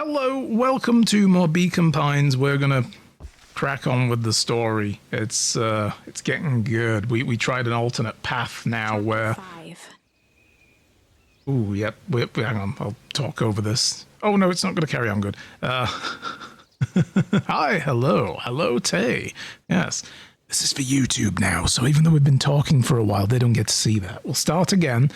Hello, welcome to more Beacon Pines. We're gonna crack on with the story. It's getting good. We tried an alternate path now where. Ooh, yep. Hang on, I'll talk over this. Oh no, it's not gonna carry on good. Hi, hello, Tay. Yes. This is for YouTube now, so even though we've been talking for a while, they don't get to see that. We'll start again.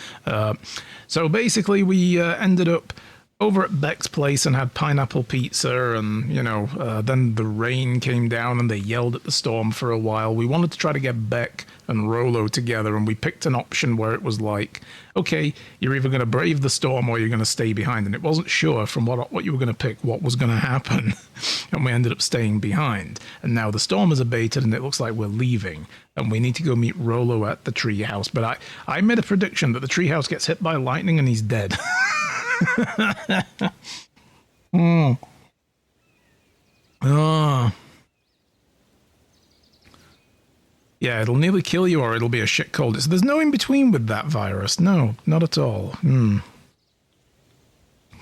So basically, we ended up over at Beck's place and had pineapple pizza, and, you know, then the rain came down and they yelled at the storm for a while. We wanted to try to get Beck and Rolo together, and we picked an option where it was like, okay, you're either going to brave the storm or you're going to stay behind. And it wasn't sure from what you were going to pick what was going to happen. And we ended up staying behind. And now the storm has abated and it looks like we're leaving. And we need to go meet Rolo at the treehouse. But I made a prediction that the treehouse gets hit by lightning and he's dead. Oh. Yeah, it'll nearly kill you or it'll be a shit cold. So there's no in between with that virus. No, not at all.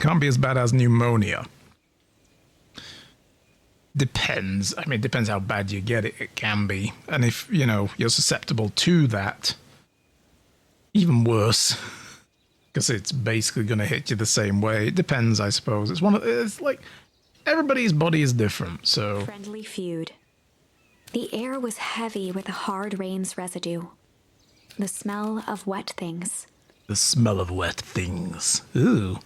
Can't be as bad as pneumonia. Depends. I mean, it depends how bad you get it. It can be. And if, you know, you're susceptible to that, even worse. Because it's basically going to hit you the same way. It depends, I suppose. It's like everybody's body is different, so. Friendly feud. The air was heavy with the hard rain's residue. The smell of wet things. The smell of wet things. Ooh.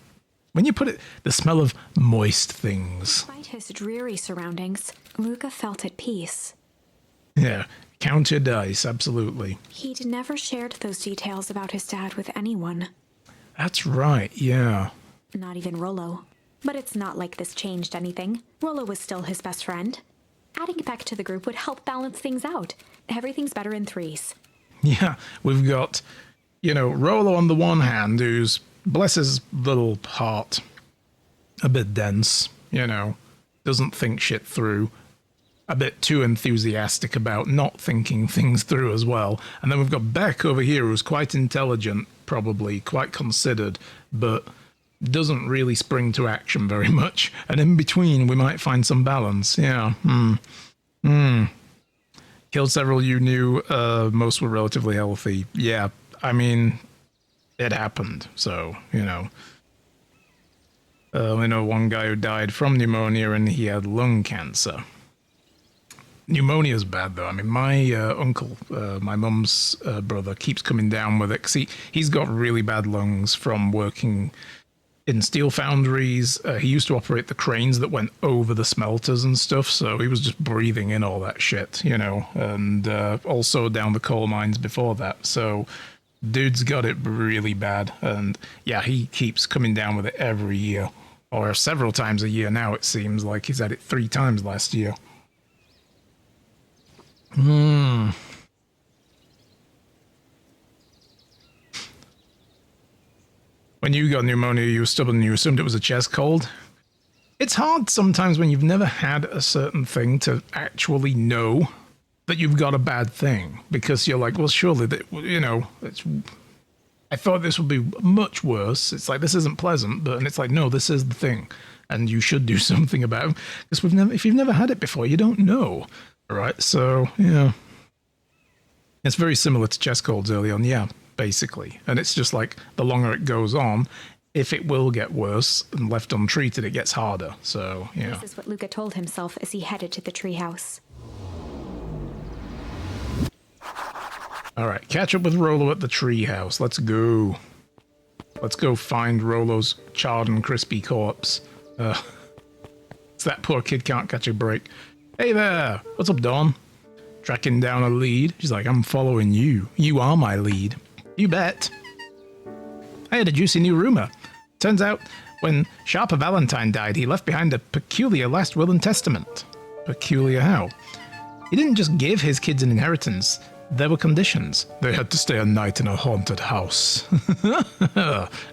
When you put it, the smell of moist things. Despite his dreary surroundings, Luca felt at peace. Yeah, count your dice, absolutely. He'd never shared those details about his dad with anyone. That's right, yeah. Not even Rolo. But it's not like this changed anything. Rolo was still his best friend. Adding Beck to the group would help balance things out. Everything's better in threes. Yeah, we've got, you know, Rolo on the one hand, who's, bless his little heart, a bit dense, you know, doesn't think shit through, a bit too enthusiastic about not thinking things through as well. And then we've got Beck over here, who's quite intelligent, probably, quite considered, but doesn't really spring to action very much. And in between, we might find some balance. Yeah. Killed several you knew. Most were relatively healthy. Yeah. I mean, it happened. So, you know. I know one guy who died from pneumonia and he had lung cancer. Pneumonia's bad, though. I mean, my uncle, my mum's brother, keeps coming down with it. 'Cause he's got really bad lungs from working in steel foundries. He used to operate the cranes that went over the smelters and stuff, so he was just breathing in all that shit, you know, and also down the coal mines before that. So dude's got it really bad, and yeah, he keeps coming down with it every year, or several times a year now. It seems like he's had it 3 times last year. When you got pneumonia, you were stubborn and you assumed it was a chest cold. It's hard sometimes when you've never had a certain thing to actually know that you've got a bad thing, because you're like, well, surely that, you know, I thought this would be much worse. It's like, this isn't pleasant, but, and it's like, no, this is the thing, and you should do something about it, because if you've never had it before, you don't know, right? So, yeah. It's very similar to chest colds early on, yeah, basically. And it's just like, the longer it goes on, if it will get worse and left untreated, it gets harder. So, yeah. This is what Luca told himself as he headed to the treehouse. All right, catch up with Rolo at the treehouse. Let's go. Let's go find Rolo's charred and crispy corpse. So that poor kid can't catch a break. Hey there, what's up, Dawn? Tracking down a lead. She's like, I'm following you. You are my lead. You bet. I had a juicy new rumor. Turns out, when Sharper Valentine died, he left behind a peculiar last will and testament. Peculiar how? He didn't just give his kids an inheritance. There were conditions. They had to stay a night in a haunted house.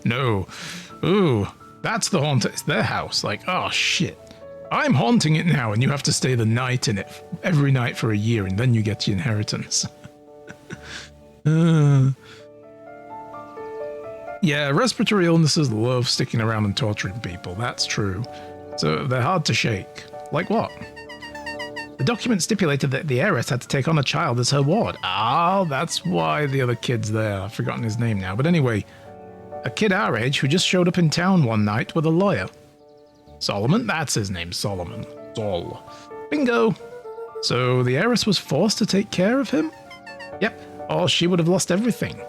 No. Ooh, that's the haunted. It's their house. Like, oh shit. I'm haunting it now, and you have to stay the night in it every night for a year, and then you get your inheritance. Yeah, respiratory illnesses love sticking around and torturing people. That's true. So they're hard to shake. Like what? The document stipulated that the heiress had to take on a child as her ward. Ah, that's why the other kid's there. I've forgotten his name now. But anyway, a kid our age who just showed up in town one night with a lawyer. Solomon? That's his name, Solomon. Sol. Bingo! So the heiress was forced to take care of him? Yep, or she would have lost everything.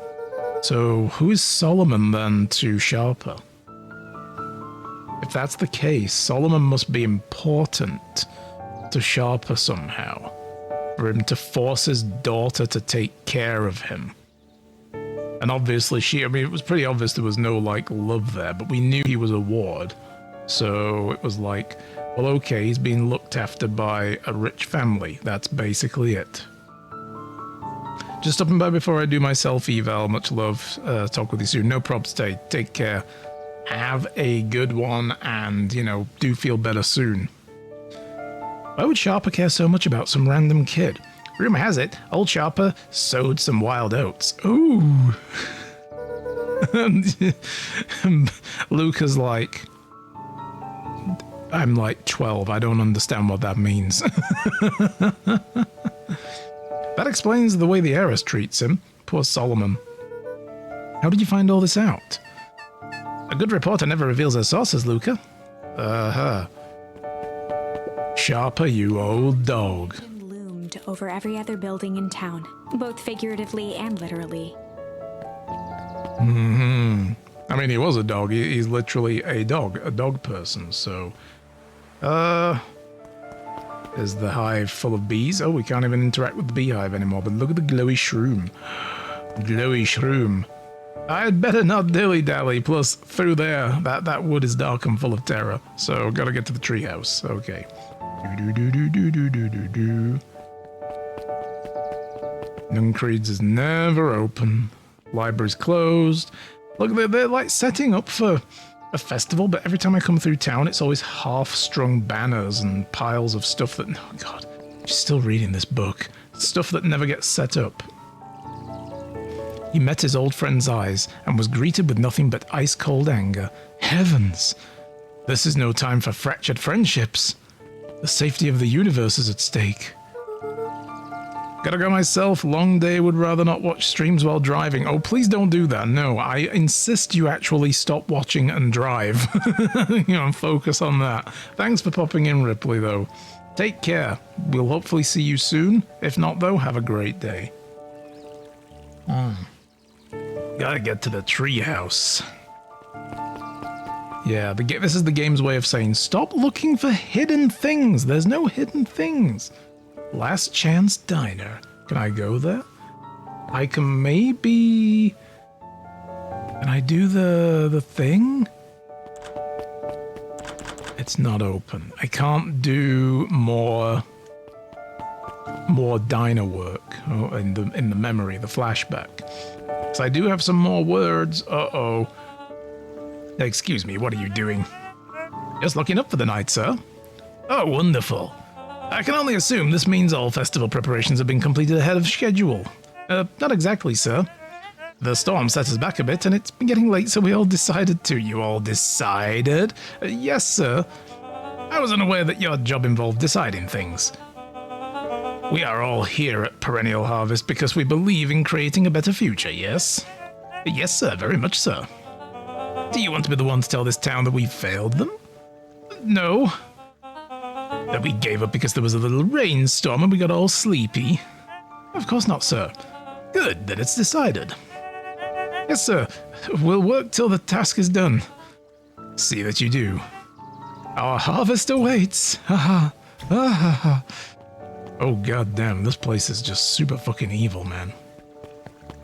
So who is Solomon then to Sharper? If that's the case, Solomon must be important to Sharper somehow, for him to force his daughter to take care of him. And obviously it was pretty obvious there was no, like, love there, but we knew he was a ward. So it was like, well, okay, he's being looked after by a rich family. That's basically it. Just stopping by before I do my self-eval. Much love. Talk with you soon. No props, take care. Have a good one, and, you know, do feel better soon. Why would Sharper care so much about some random kid? Rumor has it, old Sharper sowed some wild oats. Ooh. Luca's like, I'm like 12. I don't understand what that means. That explains the way the heiress treats him. Poor Solomon. How did you find all this out? A good reporter never reveals her sources, Luca. Sharper, you old dog. Loomed over every other building in town, both figuratively and literally. Mm-hmm. I mean, he was a dog. He's literally a dog person, so... Is the hive full of bees? Oh, we can't even interact with the beehive anymore, but look at the glowy shroom. Glowy shroom. I'd better not dilly-dally, plus through there, that wood is dark and full of terror, so gotta get to the treehouse. Okay. Do-do-do-do-do-do-do-do. Nuncreed's is never open. Library's closed. Look, they're like setting up for a festival, but every time I come through town, it's always half-strung banners and piles of stuff that... Oh, God. She's still reading this book. Stuff that never gets set up. He met his old friend's eyes and was greeted with nothing but ice-cold anger. Heavens! This is no time for fractured friendships. The safety of the universe is at stake. Gotta go myself. Long day, would rather not watch streams while driving. Oh, please don't do that. No, I insist you actually stop watching and drive. You know, focus on that. Thanks for popping in, Ripley, though. Take care. We'll hopefully see you soon. If not, though, have a great day. Gotta get to the treehouse. Yeah, this is the game's way of saying, stop looking for hidden things. There's no hidden things. Last Chance Diner. Can I go there? I can maybe... Can I do the thing? It's not open. I can't do more diner work in the memory, the flashback. So I do have some more words. Uh-oh. Excuse me, what are you doing? Just looking up for the night, sir. Oh, wonderful. I can only assume this means all festival preparations have been completed ahead of schedule. Not exactly, sir. The storm set us back a bit, and it's been getting late, so we all decided to. You all decided? Yes, sir. I was unaware that your job involved deciding things. We are all here at Perennial Harvest because we believe in creating a better future, yes? Yes, sir, very much so. Do you want to be the one to tell this town that we failed them? No. That we gave up because there was a little rainstorm and we got all sleepy? Of course not, sir. Good, then it's decided. Yes, sir. We'll work till the task is done. See that you do. Our harvest awaits. Ha ha. Ha ha ha. Oh, goddamn, this place is just super fucking evil, man.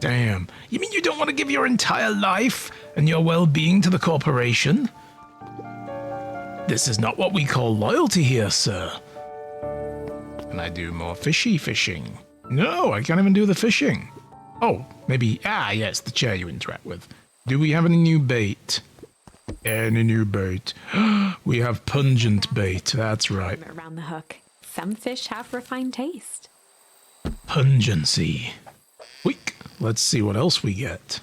Damn. You mean you don't want to give your entire life and your well-being to the corporation? This is not what we call loyalty here, sir. Can I do more fishing? No, I can't even do the fishing. Oh, maybe... yes, the chair you interact with. Do we have any new bait? Any new bait? We have pungent bait, that's right. Around the hook. Some fish have refined taste. Pungency. Weak. Let's see what else we get.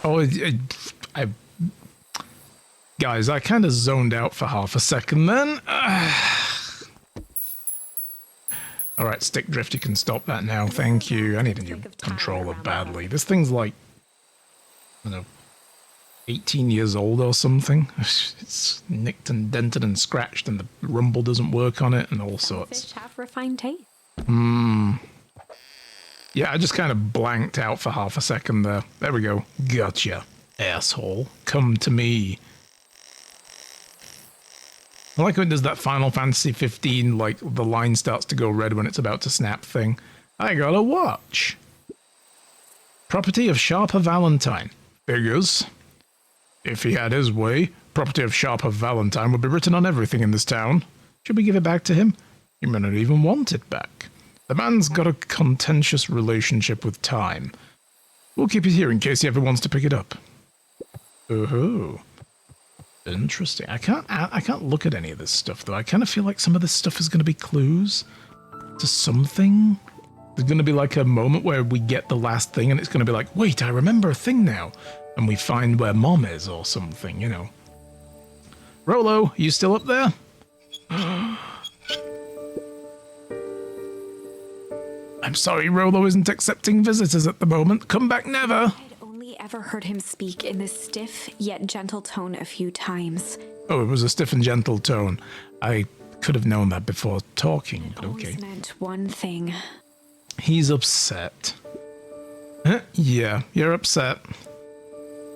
Oh, Guys, I kind of zoned out for half a second then. Alright, Stick Drift, you can stop that now. Thank you. I need a new controller badly. This thing's like, I don't know, 18 years old or something. It's nicked and dented and scratched, and the rumble doesn't work on it, and all sorts. Fish have refined taste. Yeah, I just kind of blanked out for half a second there. There we go. Gotcha, asshole. Come to me. I like when it does that Final Fantasy 15, like, the line starts to go red when it's about to snap thing. I got a watch. Property of Sharper Valentine. Figures. If he had his way, property of Sharper Valentine would be written on everything in this town. Should we give it back to him? He may not even want it back. The man's got a contentious relationship with time. We'll keep it here in case he ever wants to pick it up. Oh. Interesting. I can't look at any of this stuff though. I kind of feel like some of this stuff is going to be clues to something. There's going to be like a moment where we get the last thing and it's going to be like, wait, I remember a thing now. And we find where Mom is or something, you know. Rolo, you still up there? I'm sorry, Rolo isn't accepting visitors at the moment. Come back never. Ever heard him speak in this stiff yet gentle tone a few times. Oh, it was a stiff and gentle tone. I could have known that before talking, but okay. Always meant one thing. He's upset. Yeah, you're upset.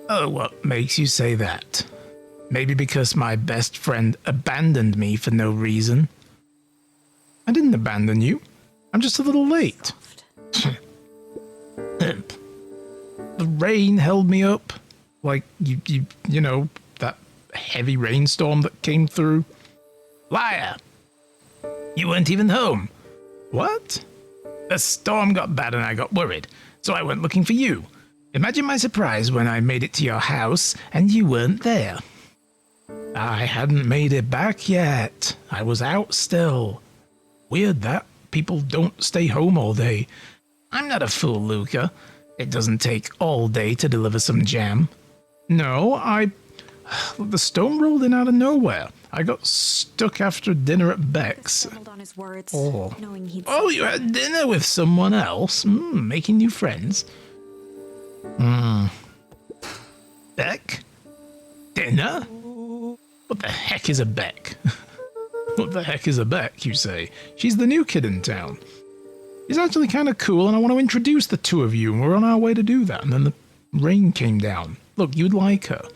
Oh, what makes you say that? Maybe because my best friend abandoned me for no reason? I didn't abandon you. I'm just a little late. The rain held me up, like you know, that heavy rainstorm that came through. Liar! You weren't even home. What? The storm got bad and I got worried, so I went looking for you. Imagine my surprise when I made it to your house and you weren't there. I hadn't made it back yet. I was out still. Weird that. People don't stay home all day. I'm not a fool, Luca. It doesn't take all day to deliver some jam. No, the storm rolled in out of nowhere. I got stuck after dinner at Beck's. On his words, Oh. knowing he'd You had dinner with someone else? Making new friends? Beck? Dinner? What the heck is a Beck? What the heck is a Beck, you say? She's the new kid in town. He's actually kind of cool, and I want to introduce the two of you, and we're on our way to do that, and then the rain came down. Look, you'd like her.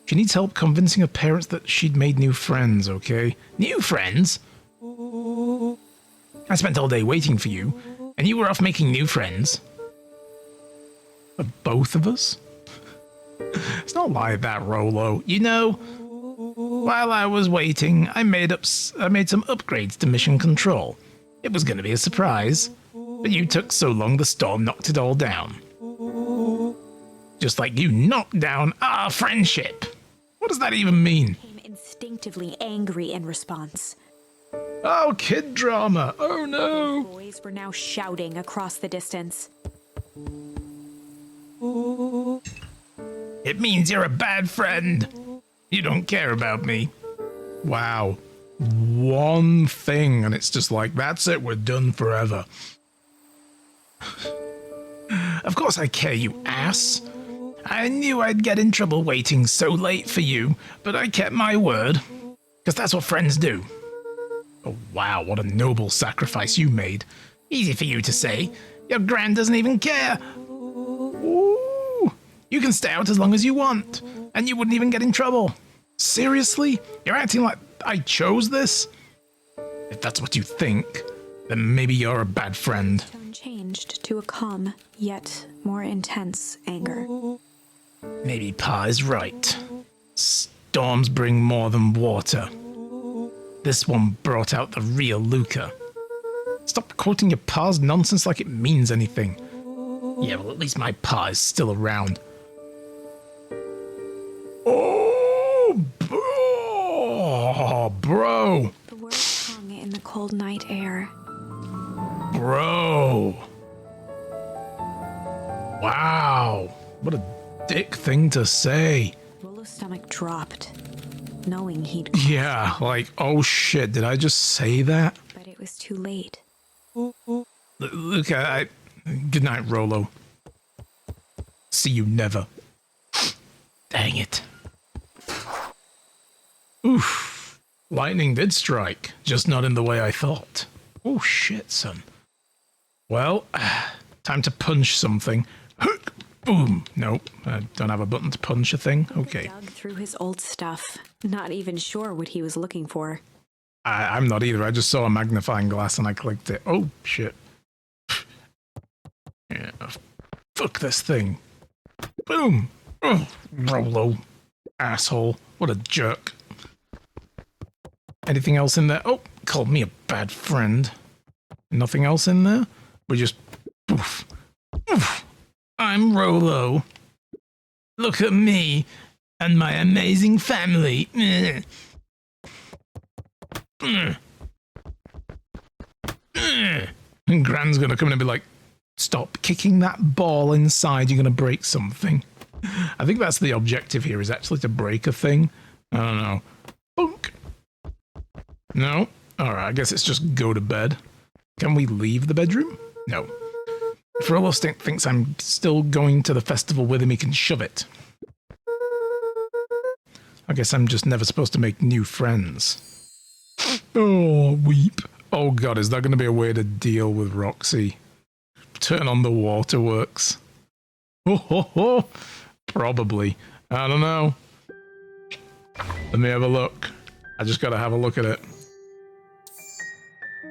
She needs help convincing her parents that she'd made new friends, okay? New friends? I spent all day waiting for you, and you were off making new friends. For both of us? It's not like that, Rolo. You know, while I was waiting, I made some upgrades to mission control. It was going to be a surprise, but you took so long the storm knocked it all down. Just like you knocked down our friendship. What does that even mean? became instinctively angry in response. Oh, kid drama. Oh no. Boys were now shouting across the distance. It means you're a bad friend. You don't care about me. Wow. One thing, and it's just like, that's it, we're done forever. Of course I care, you ass. I knew I'd get in trouble waiting so late for you, but I kept my word. Because that's what friends do. Oh wow, what a noble sacrifice you made. Easy for you to say. Your gran doesn't even care. Ooh, you can stay out as long as you want, and you wouldn't even get in trouble. Seriously? You're acting like I chose this? If that's what you think, then maybe you're a bad friend. Tone changed to a calm, yet more intense anger. Maybe Pa is right. Storms bring more than water. This one brought out the real Luca. Stop quoting your Pa's nonsense like it means anything. Yeah, well, at least my Pa is still around. Oh, bro. The words hung in the cold night air. Bro. Wow. What a dick thing to say. Rolo Rollo's stomach dropped, knowing he'd... Yeah, like, oh shit, did I just say that? But it was too late. Look, good night, Rollo. See you never. Dang it. Oof. Lightning did strike, just not in the way I thought. Oh shit, son. Well, time to punch something. Boom. Nope, I don't have a button to punch a thing. Okay. Dug through his old stuff, not even sure what he was looking for. I'm not either. I just saw a magnifying glass and I clicked it. Oh, shit. Yeah, fuck this thing. Boom. Oh, Rollo. Asshole. What a jerk. Anything else in there? Oh, called me a bad friend. Nothing else in there? We just... Oof. Oof. I'm Rollo. Look at me and my amazing family. And Gran's gonna come in and be like, stop kicking that ball inside, you're gonna break something. I think that's the objective here, is actually to break a thing. I don't know. Boink. No? Alright, I guess it's just go to bed. Can we leave the bedroom? No. If Rollo thinks I'm still going to the festival with him, he can shove it. I guess I'm just never supposed to make new friends. Oh, weep. Oh god, is that going to be a way to deal with Roxy? Turn on the waterworks. Oh, ho, ho. Probably. I don't know. Let me have a look. I just gotta have a look at it.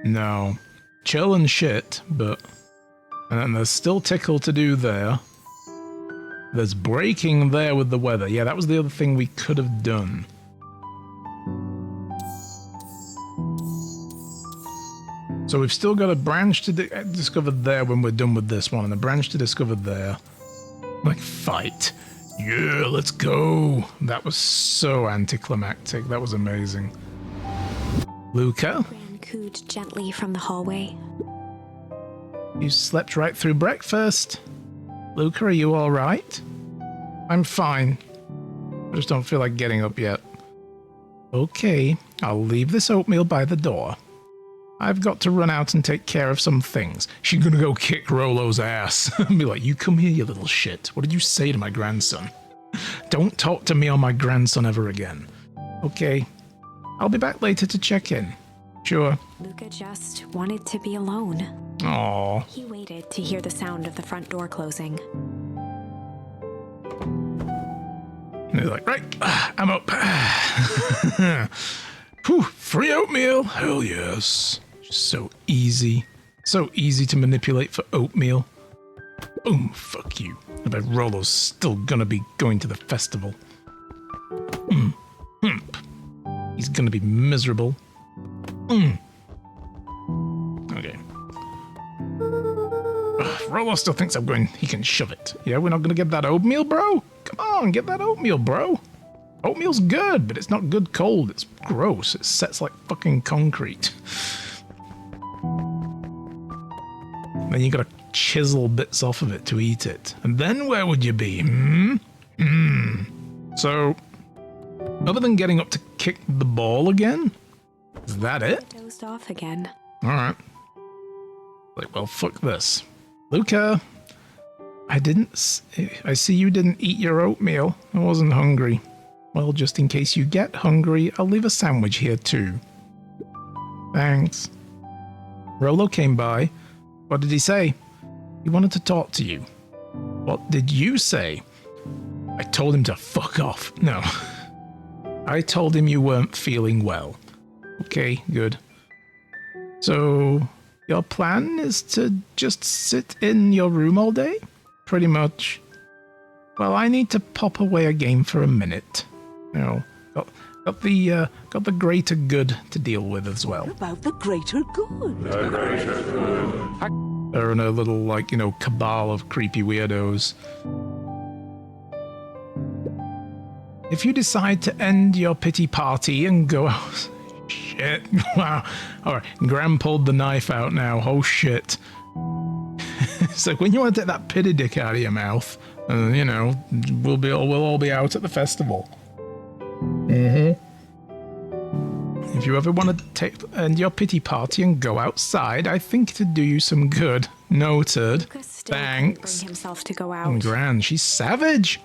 No. Chill and shit, but... And then there's still tickle to do there. There's breaking there with the weather. Yeah, that was the other thing we could have done. So we've still got a branch to discover there when we're done with this one, and a branch to discover there. Like, fight. Yeah, let's go. That was so anticlimactic. That was amazing. Luca? Gran cooed gently from the hallway. You slept right through breakfast. Luca, are you all right? I'm fine. I just don't feel like getting up yet. Okay, I'll leave this oatmeal by the door. I've got to run out and take care of some things. She's gonna go kick Rollo's ass and be like, you come here, you little shit. What did you say to my grandson? Don't talk to me or my grandson ever again. Okay, I'll be back later to check in. Sure. Luca just wanted to be alone. Aww. He waited to hear the sound of the front door closing. And he's like, right, I'm up. Whew, free oatmeal. Hell yes. Just so easy. So easy to manipulate for oatmeal. Boom, fuck you. I bet Rollo's still gonna be going to the festival. He's gonna be miserable. Okay. Rollo still thinks I'm going, he can shove it. Yeah, we're not gonna get that oatmeal, bro? Come on, get that oatmeal, bro. Oatmeal's good, but it's not good cold. It's gross. It sets like fucking concrete. Then you gotta chisel bits off of it to eat it. And then where would you be? So, other than getting up to kick the ball again, is that it? Dozed off again. Alright. Like, well, fuck this. Luca, I see you didn't eat your oatmeal. I wasn't hungry. Well, just in case you get hungry, I'll leave a sandwich here too. Thanks. Rollo came by. What did he say? He wanted to talk to you. What did you say? I told him to fuck off. No. I told him you weren't feeling well. Okay, good. So, your plan is to just sit in your room all day? Pretty much. Well, I need to pop away a game for a minute. You know, got the greater good to deal with as well. About the greater good. The greater good. They're in a little, like, you know, cabal of creepy weirdos. If you decide to end your pity party and go out... Shit. Wow. Alright, Gran pulled the knife out now. Oh shit. It's like, when you want to take that pity dick out of your mouth, you know, we'll all be out at the festival. If you ever want to end your pity party and go outside, I think it'd do you some good. Noted. Lucas still couldn't Thanks. bring himself to go Oh, out. Gran, she's savage.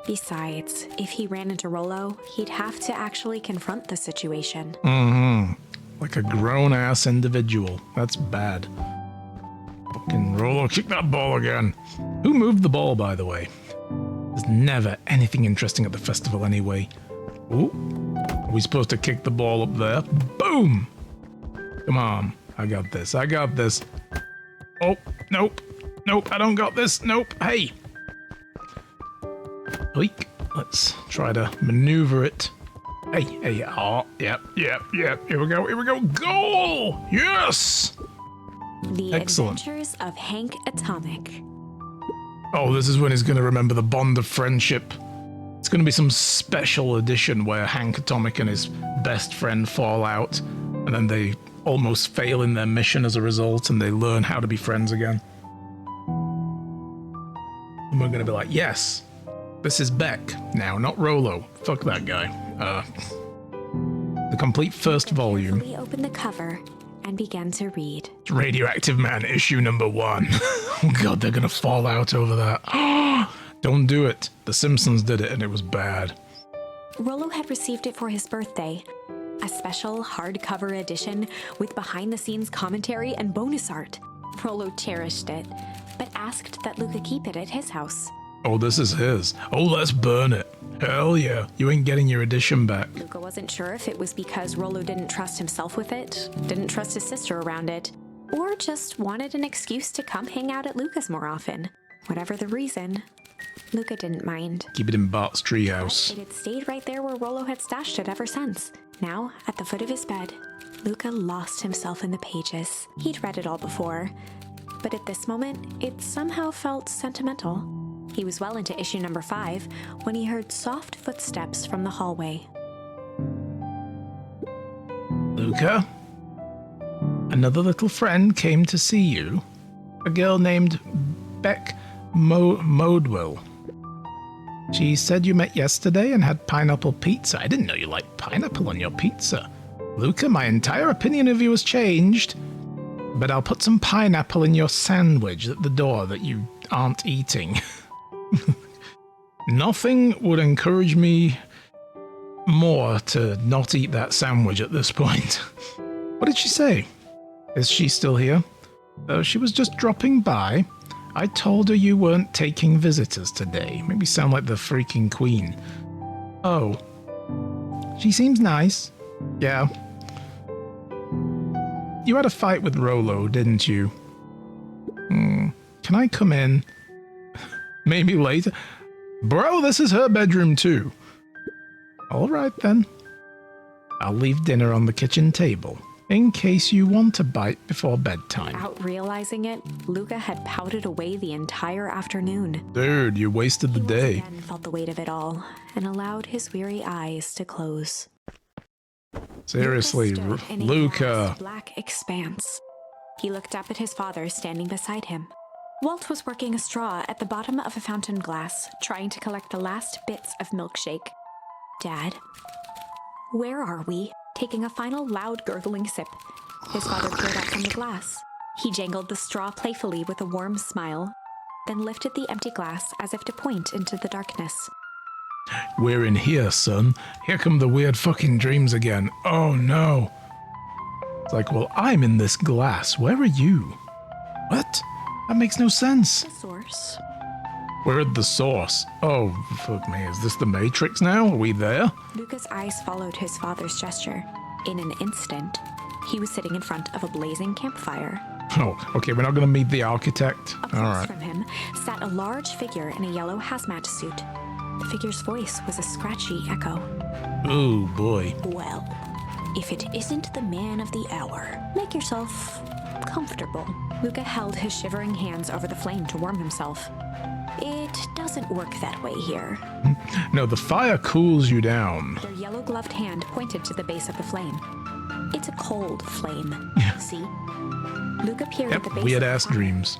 Besides, if he ran into Rollo, he'd have to actually confront the situation. Like a grown-ass individual. That's bad. Fucking Rollo, kick that ball again. Who moved the ball, by the way? There's never anything interesting at the festival anyway. Ooh. Are we supposed to kick the ball up there? Boom! Come on. I got this. I got this. Oh, nope. Nope, I don't got this. Nope. Hey. Oik. Let's try to maneuver it. Hey. Oh, yep. Here we go. Goal! Yes! The Excellent. Adventures of Hank Atomic. Oh, this is when he's going to remember the bond of friendship. It's going to be some special edition where Hank Atomic and his best friend fall out, and then they almost fail in their mission as a result, and they learn how to be friends again. And we're going to be like, yes, this is Beck now, not Rollo. Fuck that guy. The complete first volume. We opened the cover and began to read. Radioactive Man issue number 1. Oh god, they're gonna fall out over that. Don't do it. The Simpsons did it and it was bad. Rollo had received it for his birthday. A special hardcover edition with behind-the-scenes commentary and bonus art. Rollo cherished it, but asked that Luca keep it at his house. Oh, this is his. Oh, let's burn it. Hell yeah. You ain't getting your edition back. Luca wasn't sure if it was because Rollo didn't trust himself with it, didn't trust his sister around it, or just wanted an excuse to come hang out at Luca's more often. Whatever the reason, Luca didn't mind. Keep it in Bart's treehouse. It had stayed right there where Rollo had stashed it ever since. Now, at the foot of his bed, Luca lost himself in the pages. He'd read it all before, but at this moment, it somehow felt sentimental. He was well into issue number 5 when he heard soft footsteps from the hallway. Luca? Another little friend came to see you. A girl named Beck Modwell. She said you met yesterday and had pineapple pizza. I didn't know you liked pineapple on your pizza. Luca, my entire opinion of you has changed. But I'll put some pineapple in your sandwich at the door that you aren't eating. Nothing would encourage me more to not eat that sandwich at this point. What did she say? Is she still here? She was just dropping by. I told her you weren't taking visitors today. Maybe sound like the freaking queen. Oh. She seems nice. Yeah. You had a fight with Rollo, didn't you? Can I come in? Maybe later. Bro, this is her bedroom too. All right then. I'll leave dinner on the kitchen table, in case you want a bite before bedtime. Without realizing it, Luca had pouted away the entire afternoon. Dude, you wasted the He day. once again felt the weight of it all and allowed his weary eyes to close. Seriously, Luca stood in a Luca. vast black expanse. He looked up at his father standing beside him. Walt was working a straw at the bottom of a fountain glass, trying to collect the last bits of milkshake. Dad, where are we? Taking a final loud gurgling sip, his father peered out from the glass. He jangled the straw playfully with a warm smile, then lifted the empty glass as if to point into the darkness. We're in here, son. Here come the weird fucking dreams again. Oh no. It's like, well, I'm in this glass. Where are you? What? That makes no sense. The source. We're at the source. Oh, fuck me. Is this the Matrix now? Are we there? Luca's eyes followed his father's gesture. In an instant, he was sitting in front of a blazing campfire. Oh, okay. We're not going to meet the architect. Across All right. from him sat a large figure in a yellow hazmat suit. The figure's voice was a scratchy echo. Oh, boy. Well, if it isn't the man of the hour, make yourself comfortable. Luca held his shivering hands over the flame to warm himself. It doesn't work that way here. No, the fire cools you down. Their yellow-gloved hand pointed to the base of the flame. It's a cold flame. See? Luca peered at the Yep, base weird of the ass fire. dreams.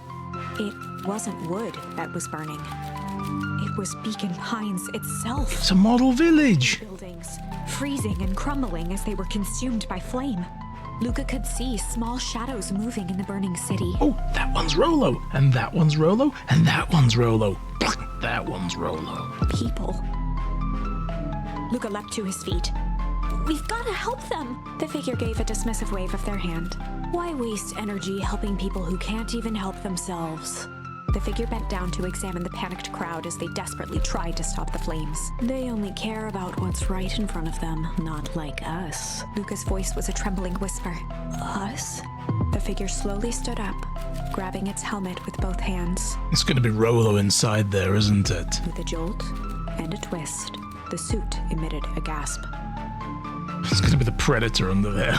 It wasn't wood that was burning. It It was Beacon Pines itself. It's a model village. Buildings freezing and crumbling as they were consumed by flame. Luca could see small shadows moving in the burning city. Oh, that one's Rolo, and that one's Rolo, and that one's Rolo. That one's Rolo. People. Luca leapt to his feet. We've got to help them. The figure gave a dismissive wave of their hand. Why waste energy helping people who can't even help themselves? The figure bent down to examine the panicked crowd as they desperately tried to stop the flames. They only care about what's right in front of them, not like us. Luca's voice was a trembling whisper. Us? The figure slowly stood up, grabbing its helmet with both hands. It's gonna be Rolo inside there, isn't it? With a jolt and a twist, the suit emitted a gasp. It's gonna be the Predator under there.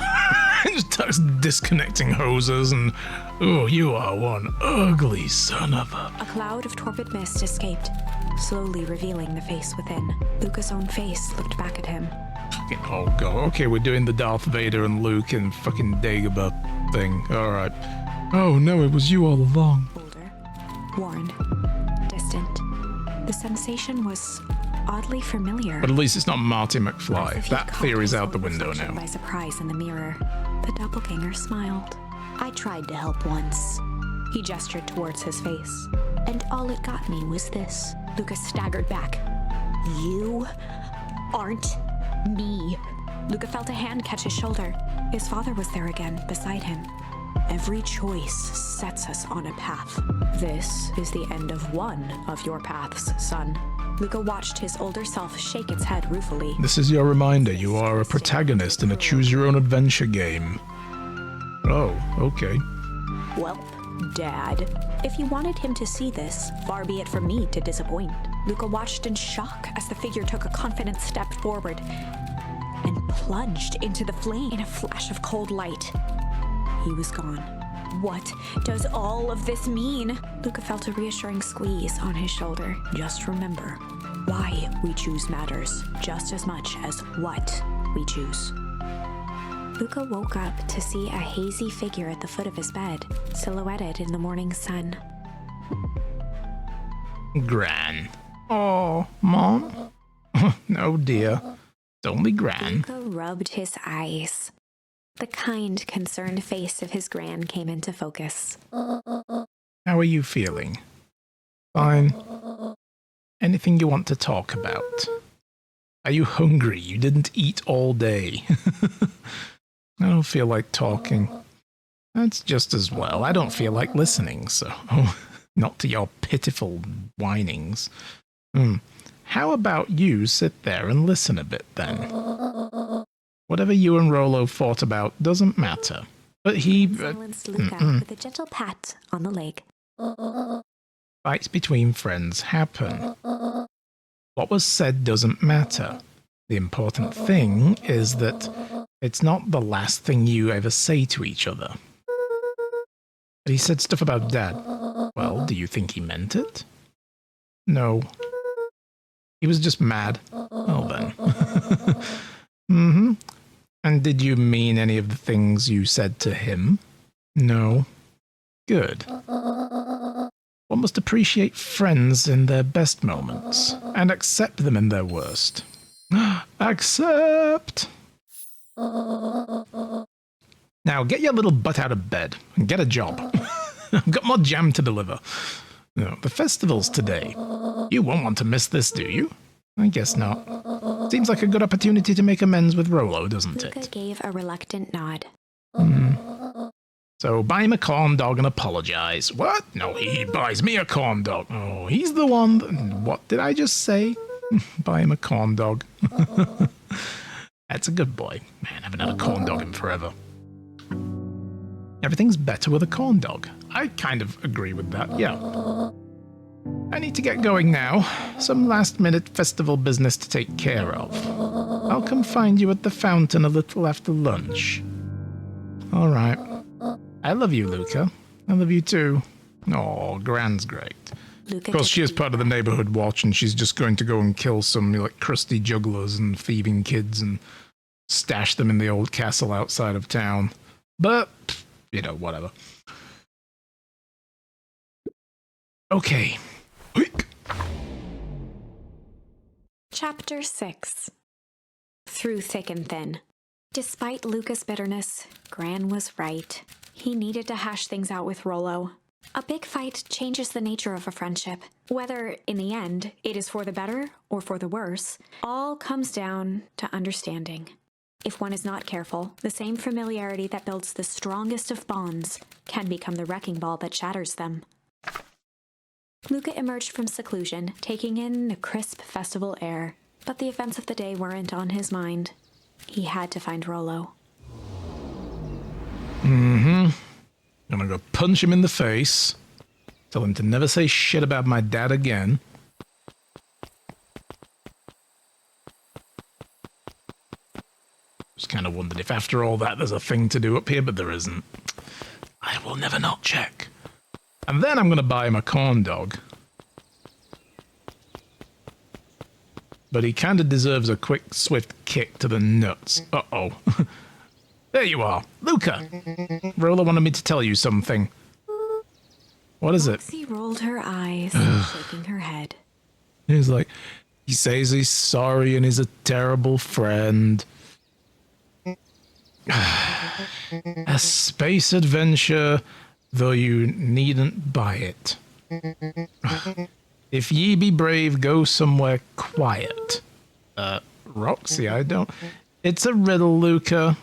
Just starts disconnecting hoses and... Oh, you are one ugly son of a... A cloud of torpid mist escaped, slowly revealing the face within. Luca's own face looked back at him. Fucking, oh god. Okay, we're doing the Darth Vader and Luke and fucking Dagobah thing. Alright. Oh no, it was you all along. Older, worn, distant. The sensation was oddly familiar. But at least it's not Marty As McFly. if he'd That caught theory's his out the own window reflection now. By surprise in the mirror, the doppelganger smiled. I tried to help once. He gestured towards his face. And all it got me was this. Lucas staggered back. You aren't me. Luca felt a hand catch his shoulder. His father was there again, beside him. Every choice sets us on a path. This is the end of one of your paths, son. Luca watched his older self shake its head ruefully. This is your reminder you are a protagonist in a choose-your-own-adventure game. Oh, okay. Welp, Dad. If you wanted him to see this, far be it from me to disappoint. Luca watched in shock as the figure took a confident step forward and plunged into the flame in a flash of cold light. He was gone. What does all of this mean? Luca felt a reassuring squeeze on his shoulder. Just remember, why we choose matters just as much as what we choose. Luca woke up to see a hazy figure at the foot of his bed, silhouetted in the morning sun. Gran. Oh, Mom? No, dear. It's only Gran. Luca rubbed his eyes. The kind, concerned face of his gran came into focus. How are you feeling? Fine. Anything you want to talk about? Are you hungry? You didn't eat all day. I don't feel like talking. That's just as well. I don't feel like listening, so... not to your pitiful whinings. How about you sit there and listen a bit, then? Whatever you and Rolo fought about doesn't matter. But he... silenced Luca with a gentle pat on the leg. Fights between friends happen. What was said doesn't matter. The important thing is that it's not the last thing you ever say to each other. But he said stuff about Dad. Well, do you think he meant it? No. He was just mad. Well then. And did you mean any of the things you said to him? No. Good. One must appreciate friends in their best moments, and accept them in their worst. Accept! Now get your little butt out of bed, and get a job. I've got more jam to deliver. No, the festival's today. You won't want to miss this, do you? I guess not. Seems like a good opportunity to make amends with Rolo, doesn't Luca it? gave a reluctant nod. So buy him a corn dog and apologize. What? No, he buys me a corn dog. Oh, he's the one. What did I just say? Buy him a corn dog. That's a good boy. Man, I haven't had a corn dog in forever. Everything's better with a corn dog. I kind of agree with that, yeah. I need to get going now. Some last-minute festival business to take care of. I'll come find you at the fountain a little after lunch. All right. I love you, Luca. I love you too. Oh, Gran's great. Luca Of course, she is part of the neighborhood watch, and she's just going to go and kill some like crusty jugglers and thieving kids and stash them in the old castle outside of town. But, you know, whatever. Okay. Chapter 6. Through thick and thin. Despite Luca's bitterness, Gran was right. He needed to hash things out with Rollo. A big fight changes the nature of a friendship. Whether, in the end, it is for the better or for the worse, all comes down to understanding. If one is not careful, the same familiarity that builds the strongest of bonds can become the wrecking ball that shatters them. Luca emerged from seclusion, taking in the crisp festival air, but the events of the day weren't on his mind. He had to find Rollo. Gonna go punch him in the face. Tell him to never say shit about my dad again. Just kind of wondered if after all that there's a thing to do up here, but there isn't. I will never not check. And then I'm gonna buy him a corn dog. But he kind of deserves a quick, swift kick to the nuts. Uh-oh. There you are. Luca! Rollo wanted me to tell you something. What is it? Roxy rolled her eyes, shaking her head. He's like, he says he's sorry and he's a terrible friend. A space adventure, though you needn't buy it. If ye be brave, go somewhere quiet. Roxy, I don't... It's a riddle, Luca.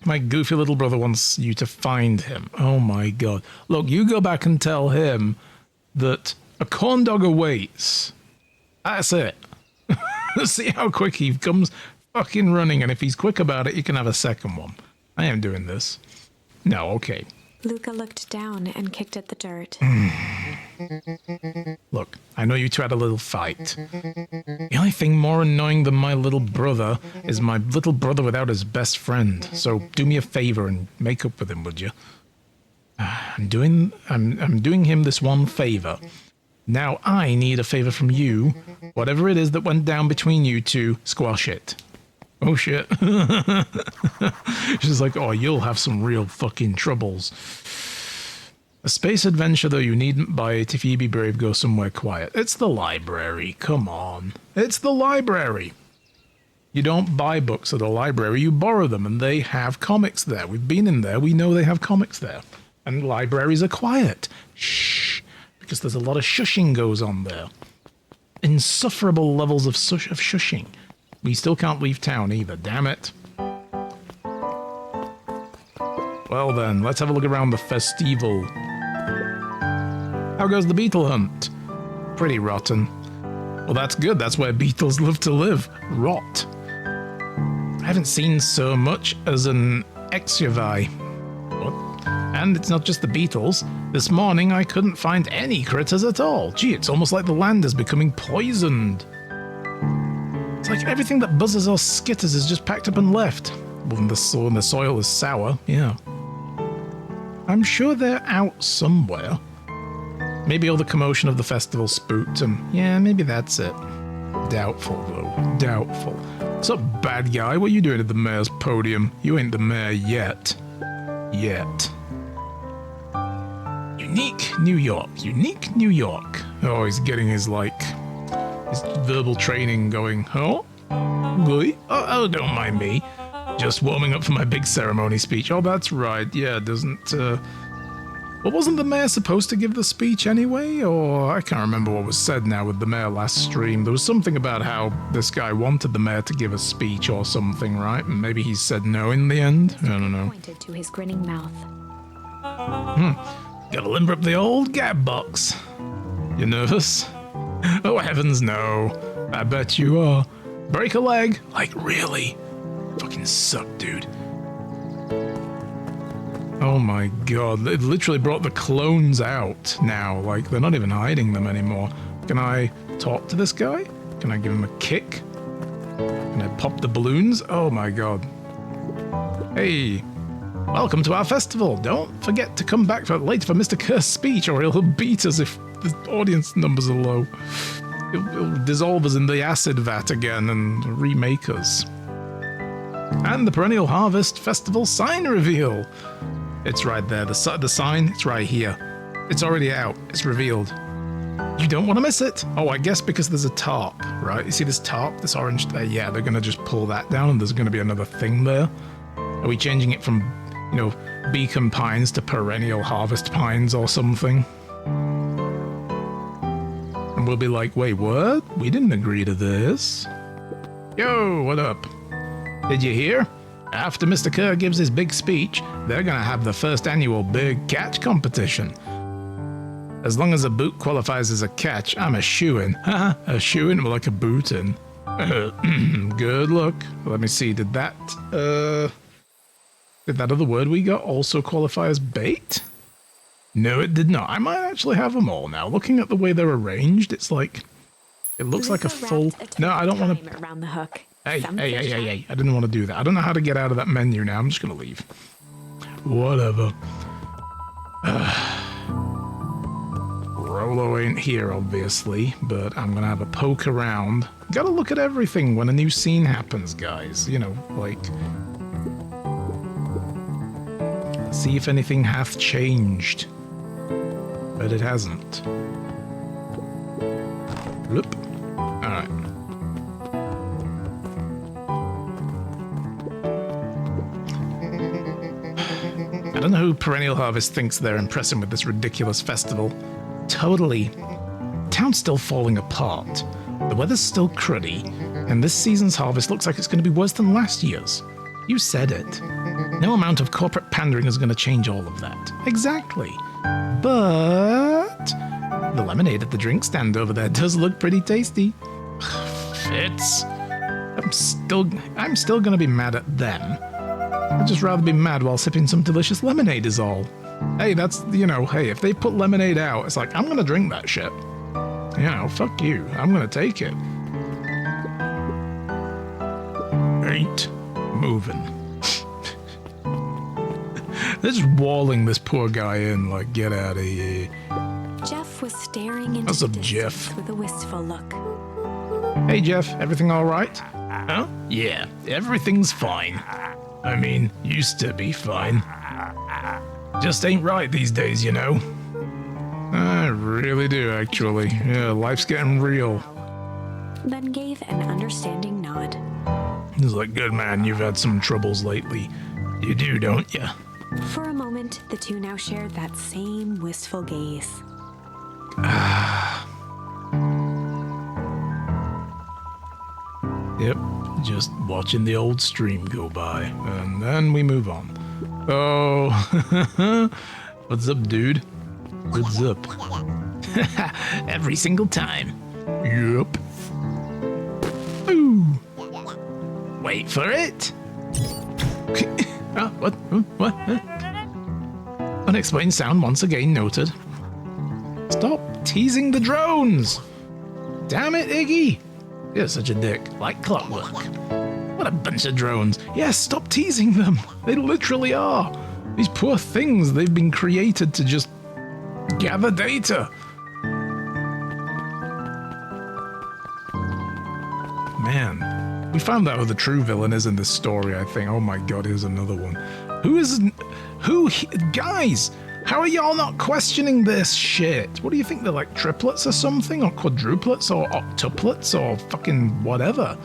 My goofy little brother wants you to find him. Oh my god. Look, you go back and tell him that a corn dog awaits. That's it. See how quick he comes fucking running, and if he's quick about it, you can have a second one. I am doing this. No, okay. Luca looked down and kicked at the dirt. Look, I know you two had a little fight. The only thing more annoying than my little brother is my little brother without his best friend. So do me a favor and make up with him, would you? I'm doing him this one favor. Now I need a favor from you. Whatever it is that went down between you two, squash it. Oh shit. She's like, oh, you'll have some real fucking troubles. A space adventure, though you needn't buy it. If ye be brave, go somewhere quiet. It's the library. Come on. It's the library. You don't buy books at the library, you borrow them, and they have comics there. We've been in there. We know they have comics there. And libraries are quiet. Shh. Because there's a lot of shushing goes on there. Insufferable levels of shushing. We still can't leave town either, damn it. Well then, let's have a look around the festival. How goes the beetle hunt? Pretty rotten. Well, that's good. That's where beetles love to live. Rot. I haven't seen so much as an exuvi. What? And it's not just the beetles. This morning I couldn't find any critters at all. Gee, it's almost like the land is becoming poisoned. It's like everything that buzzes or skitters is just packed up and left. Well, and the soil is sour, yeah. I'm sure they're out somewhere. Maybe all the commotion of the festival spooked them. Yeah, maybe that's it. Doubtful, though. Doubtful. What's up, bad guy? What are you doing at the mayor's podium? You ain't the mayor yet. Yet. Unique New York. Unique New York. Oh, he's getting his, his verbal training going. Oh? Really? Oh, don't mind me. Just warming up for my big ceremony speech. Oh, that's right. Yeah, doesn't, Well, wasn't the mayor supposed to give the speech anyway? Or I can't remember what was said now with the mayor last stream. There was something about how this guy wanted the mayor to give a speech or something, right? And maybe he said no in the end? I don't know. Pointed to his grinning mouth. Gotta limber up the old gab box. You nervous? Oh, heavens no. I bet you are. Break a leg? Like, really? Fucking suck, dude. Oh my god, it literally brought the clones out now. Like, they're not even hiding them anymore. Can I talk to this guy? Can I give him a kick? Can I pop the balloons? Oh my god. Hey, welcome to our festival. Don't forget to come back later for Mr. Kerr's speech, or he'll beat us if the audience numbers are low. He'll dissolve us in the acid vat again and remake us. And the Perennial Harvest Festival sign reveal. It's right there. The sign, it's right here. It's already out. It's revealed. You don't want to miss it. Oh, I guess because there's a tarp, right? You see this tarp, this orange there? Yeah, they're going to just pull that down and there's going to be another thing there. Are we changing it from, you know, beacon pines to perennial harvest pines or something? And we'll be like, wait, what? We didn't agree to this. Yo, what up? Did you hear? After Mr. Kerr gives his big speech, they're going to have the first annual big catch competition. As long as a boot qualifies as a catch, I'm a shoo-in. Haha, a shoo-in? More like a boot-in. Good luck. Let me see, did that other word we got also qualify as bait? No, it did not. I might actually have them all now. Looking at the way they're arranged, it's like... It looks like a full... No, I don't want to... Around the hook. Hey. I didn't want to do that. I don't know how to get out of that menu now. I'm just going to leave. Whatever. Rolo ain't here, obviously, but I'm going to have a poke around. Gotta look at everything when a new scene happens, guys. You know, like... See if anything hath changed. But it hasn't. Bloop. Alright. I don't know who Perennial Harvest thinks they're impressing with this ridiculous festival. Totally. Town's still falling apart. The weather's still cruddy, and this season's harvest looks like it's going to be worse than last year's. You said it. No amount of corporate pandering is going to change all of that. Exactly. But the lemonade at the drink stand over there does look pretty tasty. Fitz. I'm still going to be mad at them. I'd just rather be mad while sipping some delicious lemonade is all. Hey, that's, you know, hey, if they put lemonade out, it's like, I'm going to drink that shit. You know, fuck you. I'm going to take it. Ain't moving. They're just walling this poor guy in, like, get out of here. Jeff was staring into What's the up, distance Jeff? with a wistful look. Hey, Jeff, everything all right? Huh? Yeah, everything's fine. I mean, used to be fine. Just ain't right these days, you know. I really do, actually. Yeah, life's getting real. Then gave an understanding nod. He's like, good man, you've had some troubles lately. You do, don't you? For a moment, the two now shared that same wistful gaze. Yep, just watching the old stream go by, and then we move on. Oh, what's up, dude? What's up? Every single time. Yep. Ooh. Wait for it. What? What? Unexplained sound once again noted. Stop teasing the drones! Damn it, Iggy! You're such a dick. Like clockwork. What a bunch of drones. Yes, stop teasing them. They literally are. These poor things, they've been created to just gather data. Man, we found out who the true villain is in this story, I think. Oh my god, here's another one. Guys, how are y'all not questioning this shit? What do you think, they're like triplets or something? Or quadruplets? Or octuplets? Or fucking whatever?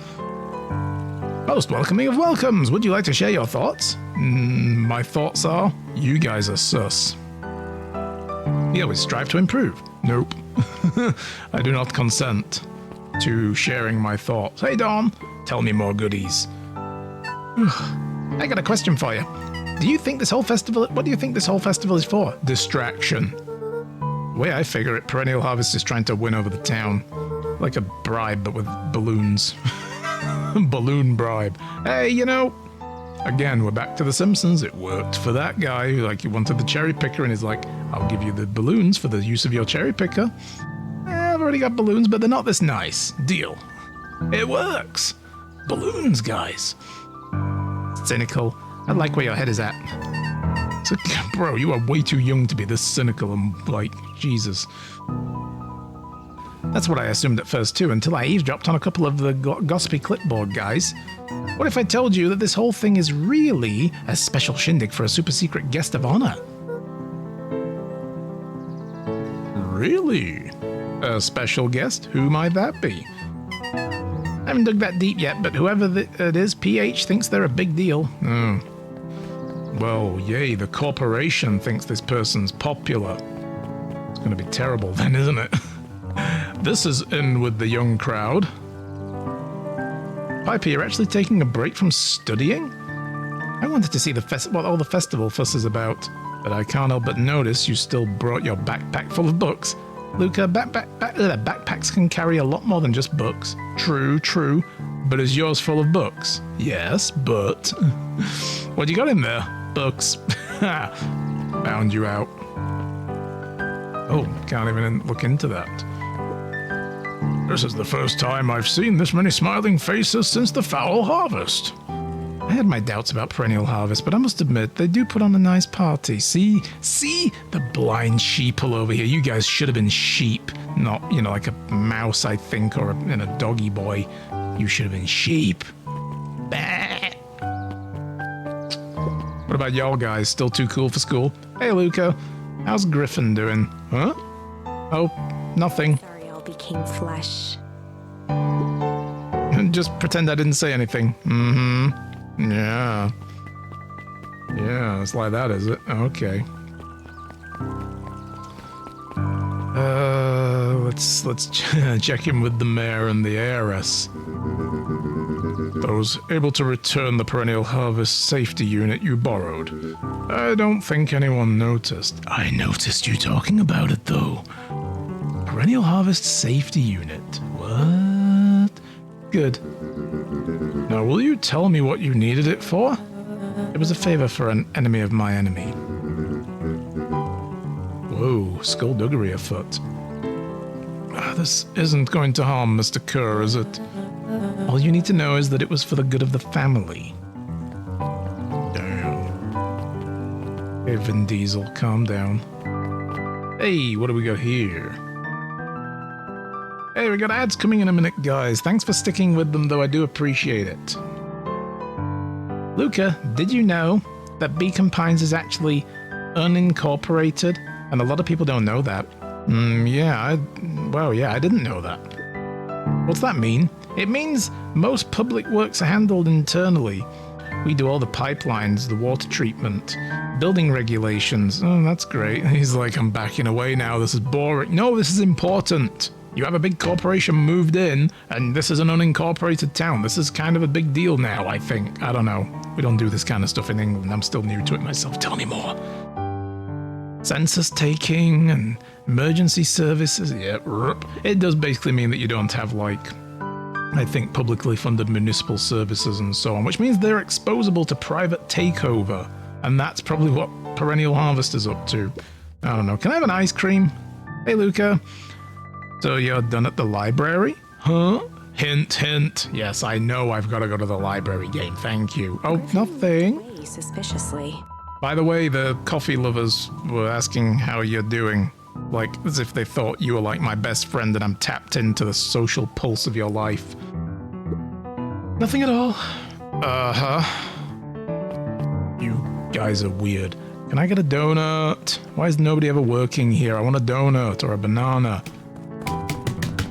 Most welcoming of welcomes. Would you like to share your thoughts? My thoughts are, you guys are sus. We always strive to improve. Nope. I do not consent to sharing my thoughts. Hey, Dawn, tell me more goodies. I got a question for you. What do you think this whole festival is for? Distraction. The way I figure it, Perennial Harvest is trying to win over the town. Like a bribe, but with balloons. Balloon bribe. Hey, you know, again, we're back to The Simpsons. It worked for that guy. Like, he wanted the cherry picker, and he's like, I'll give you the balloons for the use of your cherry picker. I've already got balloons, but they're not this nice. Deal. It works. Balloons, guys. Cynical. I like where your head is at. It's like, bro, you are way too young to be this cynical and, like, Jesus. That's what I assumed at first, too, until I eavesdropped on a couple of the gossipy clipboard guys. What if I told you that this whole thing is really a special shindig for a super secret guest of honor? Really? A special guest? Who might that be? I haven't dug that deep yet, but whoever it is, PH thinks they're a big deal. Oh. Well, yay, the corporation thinks this person's popular. It's going to be terrible then, isn't it? This is in with the young crowd. Piper, you're actually taking a break from studying? I wanted to see what all the festival fuss is about, but I can't help but notice you still brought your backpack full of books. Luca, backpacks can carry a lot more than just books. True, but is yours full of books? Yes, but... What you got in there? Books. Found you out. Oh, can't even look into that. This is the first time I've seen this many smiling faces since the foul harvest. I had my doubts about Perennial Harvest, but I must admit, they do put on a nice party. See? The blind sheeple over here. You guys should have been sheep, not, like a mouse, I think, or a doggy boy. You should have been sheep. Bah. What about y'all guys? Still too cool for school? Hey, Luca. How's Griffin doing? Huh? Oh, nothing. Sorry, all became flesh. Just pretend I didn't say anything. Mm-hmm. Yeah. Yeah, it's like that, is it? Okay. Let's check in with the mayor and the heiress. Those able to return the Perennial Harvest safety unit you borrowed. I don't think anyone noticed. I noticed you talking about it, though. Perennial Harvest safety unit. What? Good. Now, will you tell me what you needed it for? It was a favor for an enemy of my enemy. Whoa, skullduggery afoot. This isn't going to harm Mr. Kerr, is it? All you need to know is that it was for the good of the family. Damn. Hey, Vin Diesel, calm down. Hey, what do we got here? Hey, we got ads coming in a minute, guys. Thanks for sticking with them, though I do appreciate it. Luca, did you know that Beacon Pines is actually unincorporated? And a lot of people don't know that. I didn't know that. What's that mean? It means most public works are handled internally. We do all the pipelines, the water treatment, building regulations. Oh, that's great. He's like, I'm backing away now. This is boring. No, this is important. You have a big corporation moved in, and this is an unincorporated town. This is kind of a big deal now, I think. I don't know. We don't do this kind of stuff in England. I'm still new to it myself. Tell me more. Census taking and emergency services. Yeah, it does basically mean that you don't have, I think, publicly funded municipal services and so on, which means they're exposable to private takeover. And that's probably what Perennial Harvest is up to. I don't know. Can I have an ice cream? Hey, Luca. So you're done at the library? Huh? Hint, hint. Yes, I know I've got to go to the library game. Thank you. Oh, nothing. Way suspiciously. By the way, the coffee lovers were asking how you're doing. Like, as if they thought you were like my best friend and I'm tapped into the social pulse of your life. Nothing at all. You guys are weird. Can I get a donut? Why is nobody ever working here? I want a donut or a banana.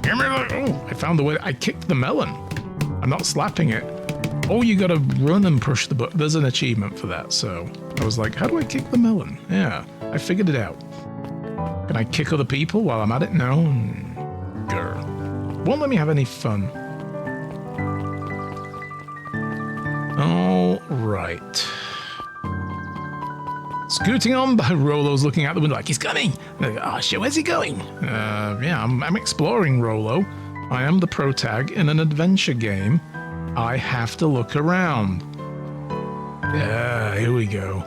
Give me the... Oh, I found the way. I kicked the melon. I'm not slapping it. Oh, you gotta run and push the button. There's an achievement for that, so... I was like, how do I kick the melon? Yeah, I figured it out. Can I kick other people while I'm at it? No. Grr. Won't let me have any fun. All right. Scooting on by, Rolo's looking out the window like he's coming. Oh shit, where's he going? I'm exploring, Rolo. I am the protag in an adventure game. I have to look around. Yeah, here we go.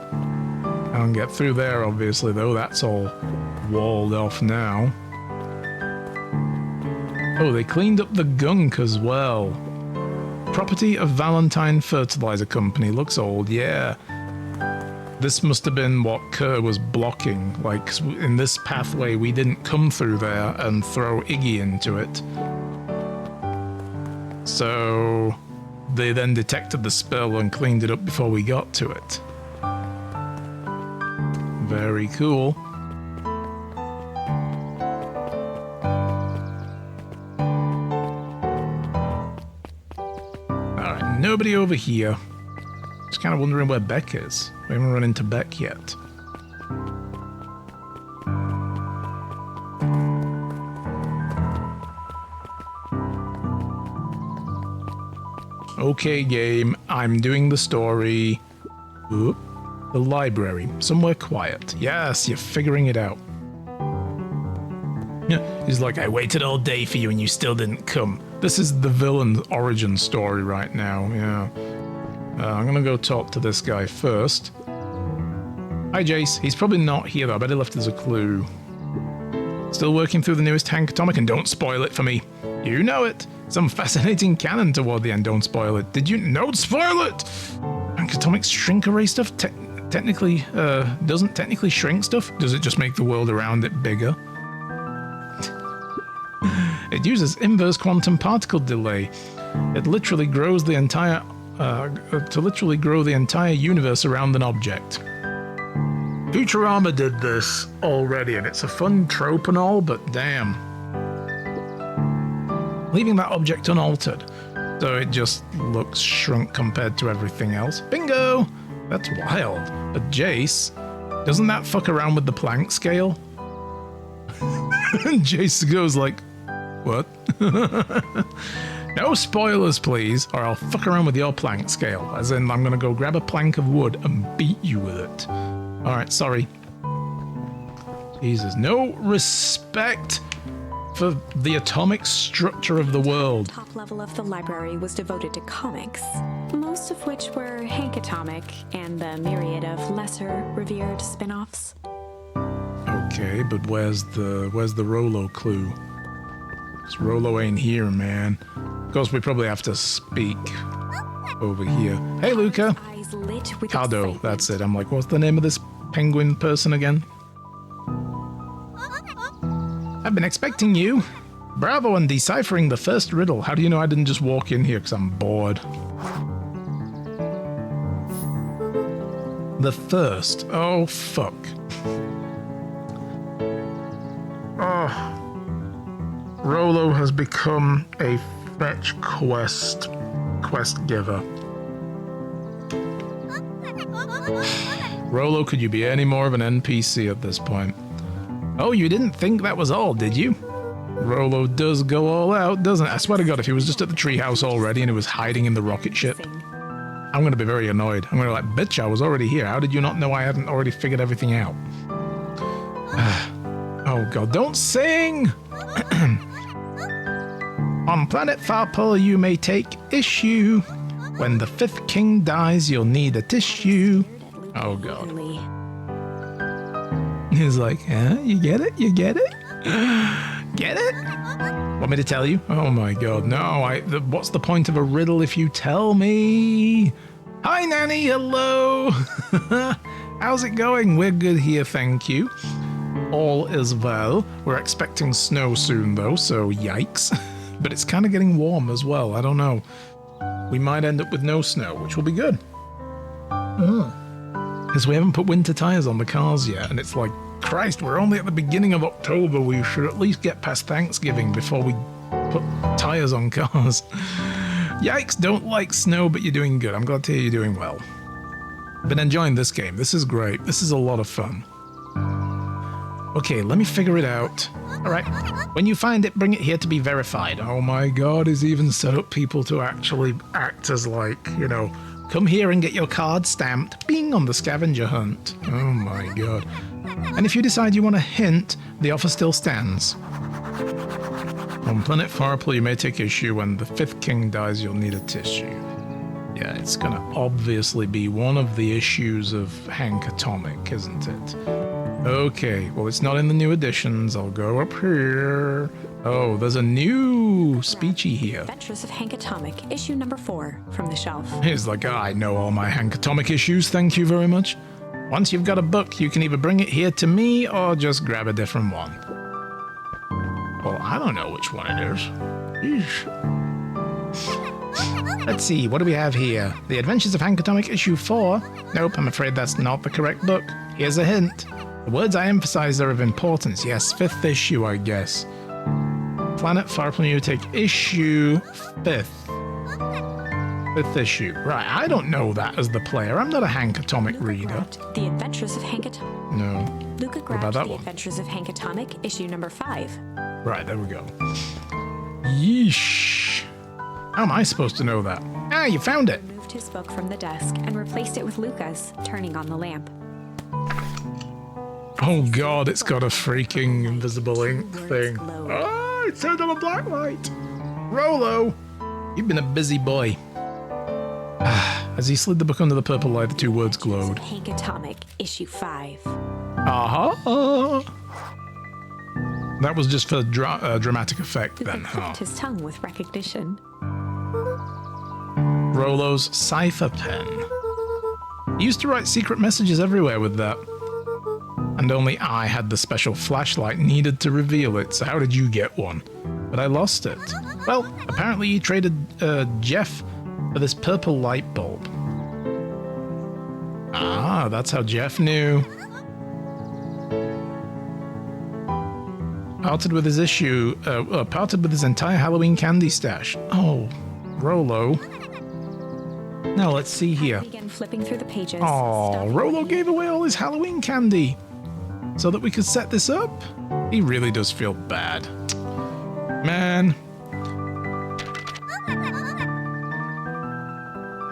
I don't get through there, obviously, though. That's all walled off now. Oh, they cleaned up the gunk as well. Property of Valentine Fertilizer Company. Looks old, yeah. This must have been what Kerr was blocking. Like, in this pathway, we didn't come through there and throw Iggy into it. So... they then detected the spill and cleaned it up before we got to it. Very cool. nobody over here. Just kind of wondering where Beck is. We haven't run into Beck yet. Okay, game. I'm doing the story. Oop. The library. Somewhere quiet. Yes, you're figuring it out. He's like, I waited all day for you and you still didn't come. This is the villain's origin story right now, yeah. I'm gonna go talk to this guy first. Hi, Jace. He's probably not here, though. I bet he left us a clue. Still working through the newest Hank Atomic, and don't spoil it for me. You know it. Some fascinating canon toward the end. Don't spoil it. Did you? Don't spoil it! Hank Atomic's shrink array stuff technically doesn't technically shrink stuff. Does it just make the world around it bigger? It uses inverse quantum particle delay. It literally grows the entire to literally grow the entire universe around an object. Futurama did this already, and it's a fun trope and all, but damn. Leaving that object unaltered, so it just looks shrunk compared to everything else. Bingo! That's wild. But Jace, doesn't that fuck around with the Planck scale? And Jace goes like, what? No spoilers, please, or I'll fuck around with your Planck scale. As in, I'm gonna go grab a plank of wood and beat you with it. Alright, sorry. Jesus, no respect for the atomic structure of the world. The top level of the library was devoted to comics, most of which were Hank Atomic and the myriad of lesser revered spin-offs. Okay, but where's the Rolo clue? 'Cause Rolo ain't here, man. Of course, we probably have to speak over here. Hey, Luca. Eyes lit with Cardo, excitement. that's it. I'm like, what's the name of this penguin person again? I've been expecting you. Bravo on deciphering the first riddle. How do you know I didn't just walk in here because I'm bored? The first. Oh, fuck. Oh. Rolo has become a fetch quest giver. Rolo, could you be any more of an NPC at this point? Oh, you didn't think that was all, did you? Rolo does go all out, doesn't it? I swear to God, if he was just at the treehouse already and he was hiding in the rocket ship, I'm going to be very annoyed. I'm going to be like, bitch, I was already here. How did you not know I hadn't already figured everything out? Oh, God, don't sing! On planet Farpole, you may take issue. When the fifth king dies, you'll need a tissue. Oh, God. He's like, huh? You get it? You get it? Get it? Want me to tell you? Oh, my God. No, what's the point of a riddle if you tell me? Hi, Nanny. Hello. How's it going? We're good here, thank you. All is well. We're expecting snow soon, though, so yikes. But it's kind of getting warm as well. I don't know. We might end up with no snow, which will be good. Because we haven't put winter tires on the cars yet, and it's like, Christ, we're only at the beginning of October. We should at least get past Thanksgiving before we put tires on cars. Yikes, don't like snow, but you're doing good. I'm glad to hear you're doing well. Been enjoying this game. This is great. This is a lot of fun. Okay, let me figure it out. Alright, when you find it, bring it here to be verified. Oh my God, he's even set up people to actually act as like, you know, come here and get your card stamped, bing, on the scavenger hunt. Oh my God. And if you decide you want a hint, the offer still stands. On planet Farpole, you may take issue. When the fifth king dies, you'll need a tissue. Yeah, it's gonna obviously be one of the issues of Hank Atomic, isn't it? Okay, well, it's not in the new editions. I'll go up here. Oh, there's a new speechy here. Adventures of Hank Atomic, issue number 4, from the shelf. He's like, I know all my Hank Atomic issues, thank you very much. Once you've got a book, you can either bring it here to me or just grab a different one. Well, I don't know which one it is. Eesh. Let's see, what do we have here? The Adventures of Hank Atomic, issue 4. Nope, I'm afraid that's not the correct book. Here's a hint. The words I emphasize are of importance. Yes, 5th issue, I guess. Planet Farpole, you take issue 5th. Fifth issue. Right, I don't know that as the player. I'm not a Hank Atomic Luca reader. grabbed The Adventures of Hank Atomic. No. Luca about grabbed that The one? Adventures of Hank Atomic, issue number 5. Right, there we go. Yeesh. How am I supposed to know that? Ah, you found it. Removed his book from the desk and replaced it with Luca's, turning on the lamp. Oh god, it's got a freaking invisible ink thing. Oh, it turned on a black light. Rolo, you've been a busy boy. As he slid the book under the purple light, the two words glowed. Hank Atomic, issue 5. Aha! That was just for dramatic effect Luca then, huh? clicked his tongue with recognition. Rolo's cipher pen. He used to write secret messages everywhere with that. And only I had the special flashlight needed to reveal it, so how did you get one? But I lost it. Well, apparently he traded Jeff for this purple light bulb. Ah, that's how Jeff knew. Parted with his parted with his entire Halloween candy stash. Oh, Rolo. Now let's see here. Began flipping through the pages. Oh, stopping Rolo at the gave away all his Halloween candy so that we could set this up. He really does feel bad. Man.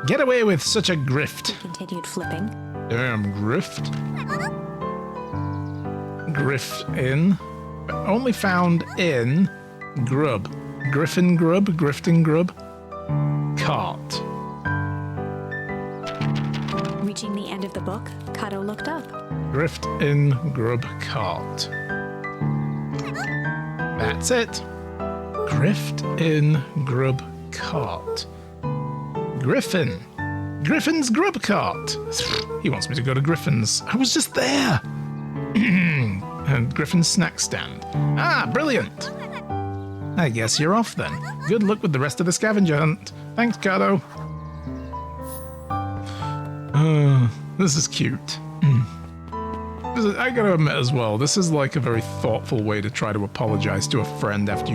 Get away with such a grift. He continued flipping. Damn grift. Grift in. Only found in Grub. Griffin Grub, Grifting Grub. Cart. Reaching the end of the book, Kato looked up. Grift in Grub Cart. That's it. Grift in Grub Cart. Griffin. Griffin's Grub Cart. He wants me to go to Griffin's. I was just there. And Griffin's snack stand. Ah, brilliant. I guess you're off then. Good luck with the rest of the scavenger hunt. Thanks, Kato. This is cute. I gotta admit as well, this is like a very thoughtful way to try to apologize to a friend after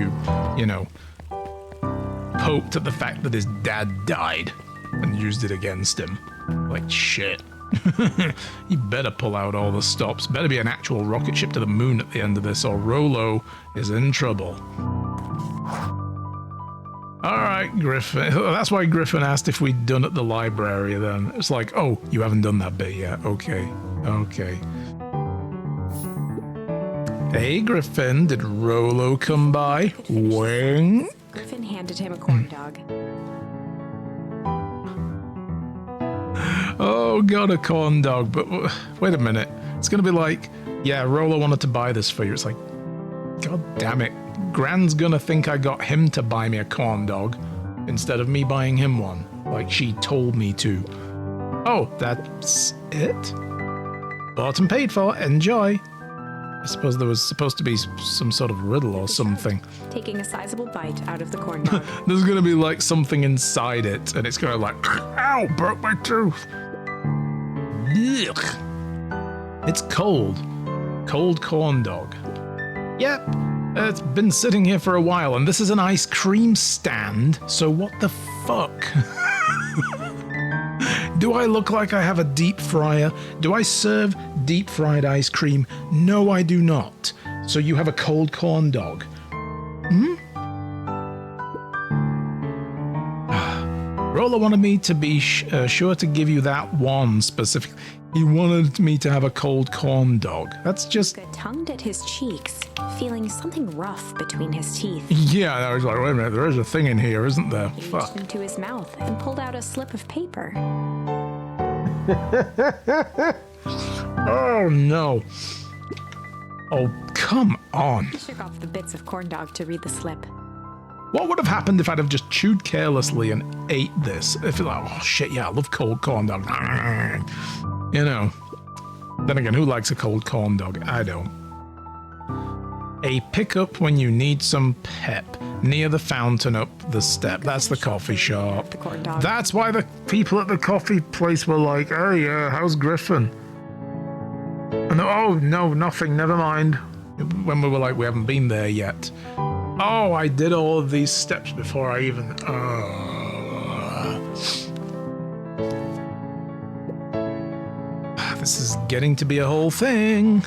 you know, poked at the fact that his dad died and used it against him. Like shit. You better pull out all the stops. Better be an actual rocket ship to the moon at the end of this, or Rolo is in trouble. Alright, Griffin. That's why Griffin asked if we'd done at the library then. It's like, oh, you haven't done that bit yet. Okay. Okay. Hey, Griffin, did Rolo come by? Wing? Griffin handed him a corn dog. Oh, got a corn dog, but wait a minute. It's gonna be like, yeah, Rolo wanted to buy this for you. It's like, god damn it. Gran's gonna think I got him to buy me a corn dog instead of me buying him one, like she told me to. Oh, that's it? Bought and paid for. Enjoy. I suppose there was supposed to be some sort of riddle or something. Taking a sizable bite out of the corn dog. There's gonna be like something inside it, and it's gonna like, ow, broke my tooth. Ugh. It's cold. Cold corn dog. Yep, it's been sitting here for a while, and this is an ice cream stand, so what the fuck? Do I look like I have a deep fryer? Do I serve deep fried ice cream? No, I do not. So you have a cold corn dog. Rolo wanted me to be sure to give you that one specifically. He wanted me to have a cold corn dog. That's just... Luca tongued at his cheeks, feeling something rough between his teeth. Yeah, I was like, wait a minute, there is a thing in here, isn't there? He Fuck. reached into his mouth and pulled out a slip of paper. Oh, no. Oh, come on. He shook off the bits of corn dog to read the slip. What would have happened if I'd have just chewed carelessly and ate this? If it's like, oh shit, yeah, I love cold corn dog. You know. Then again, who likes a cold corn dog? I don't. A pickup when you need some pep. Near the fountain up the step. That's the coffee shop. The corn dog. That's why the people at the coffee place were like, hey, how's Griffin? And oh, no, nothing, never mind. When we were like, we haven't been there yet. Oh, I did all of these steps before I even... This is getting to be a whole thing.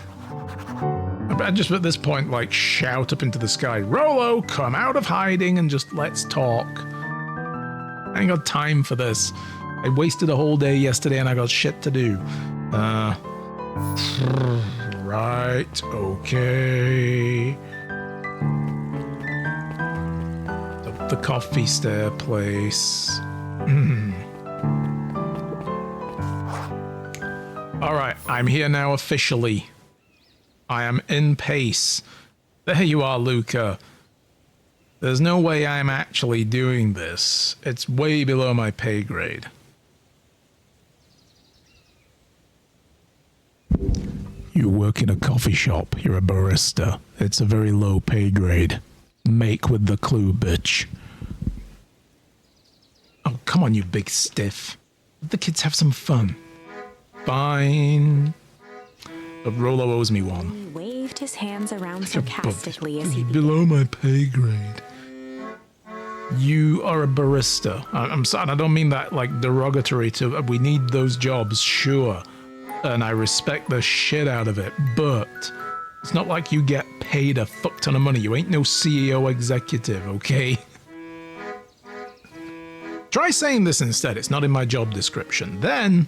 I just at this point, like, shout up into the sky, Rolo, come out of hiding and just let's talk. I ain't got time for this. I wasted a whole day yesterday and I got shit to do. Right, okay. The coffee stair place. Alright, I'm here now officially. I am in pace. There you are, Luca. There's no way I'm actually doing this. It's way below my pay grade. You work in a coffee shop. You're a barista. It's a very low pay grade. Make with the clue, bitch. Oh, come on, you big stiff. Let the kids have some fun. Fine. But Rolo owes me one. He waved his hands around sarcastically as he below my pay grade. You are a barista. I'm sorry, I don't mean that like derogatory to. We need those jobs, sure, and I respect the shit out of it. But it's not like you get paid a fuck ton of money. You ain't no CEO executive, okay? Try saying this instead. It's not in my job description. Then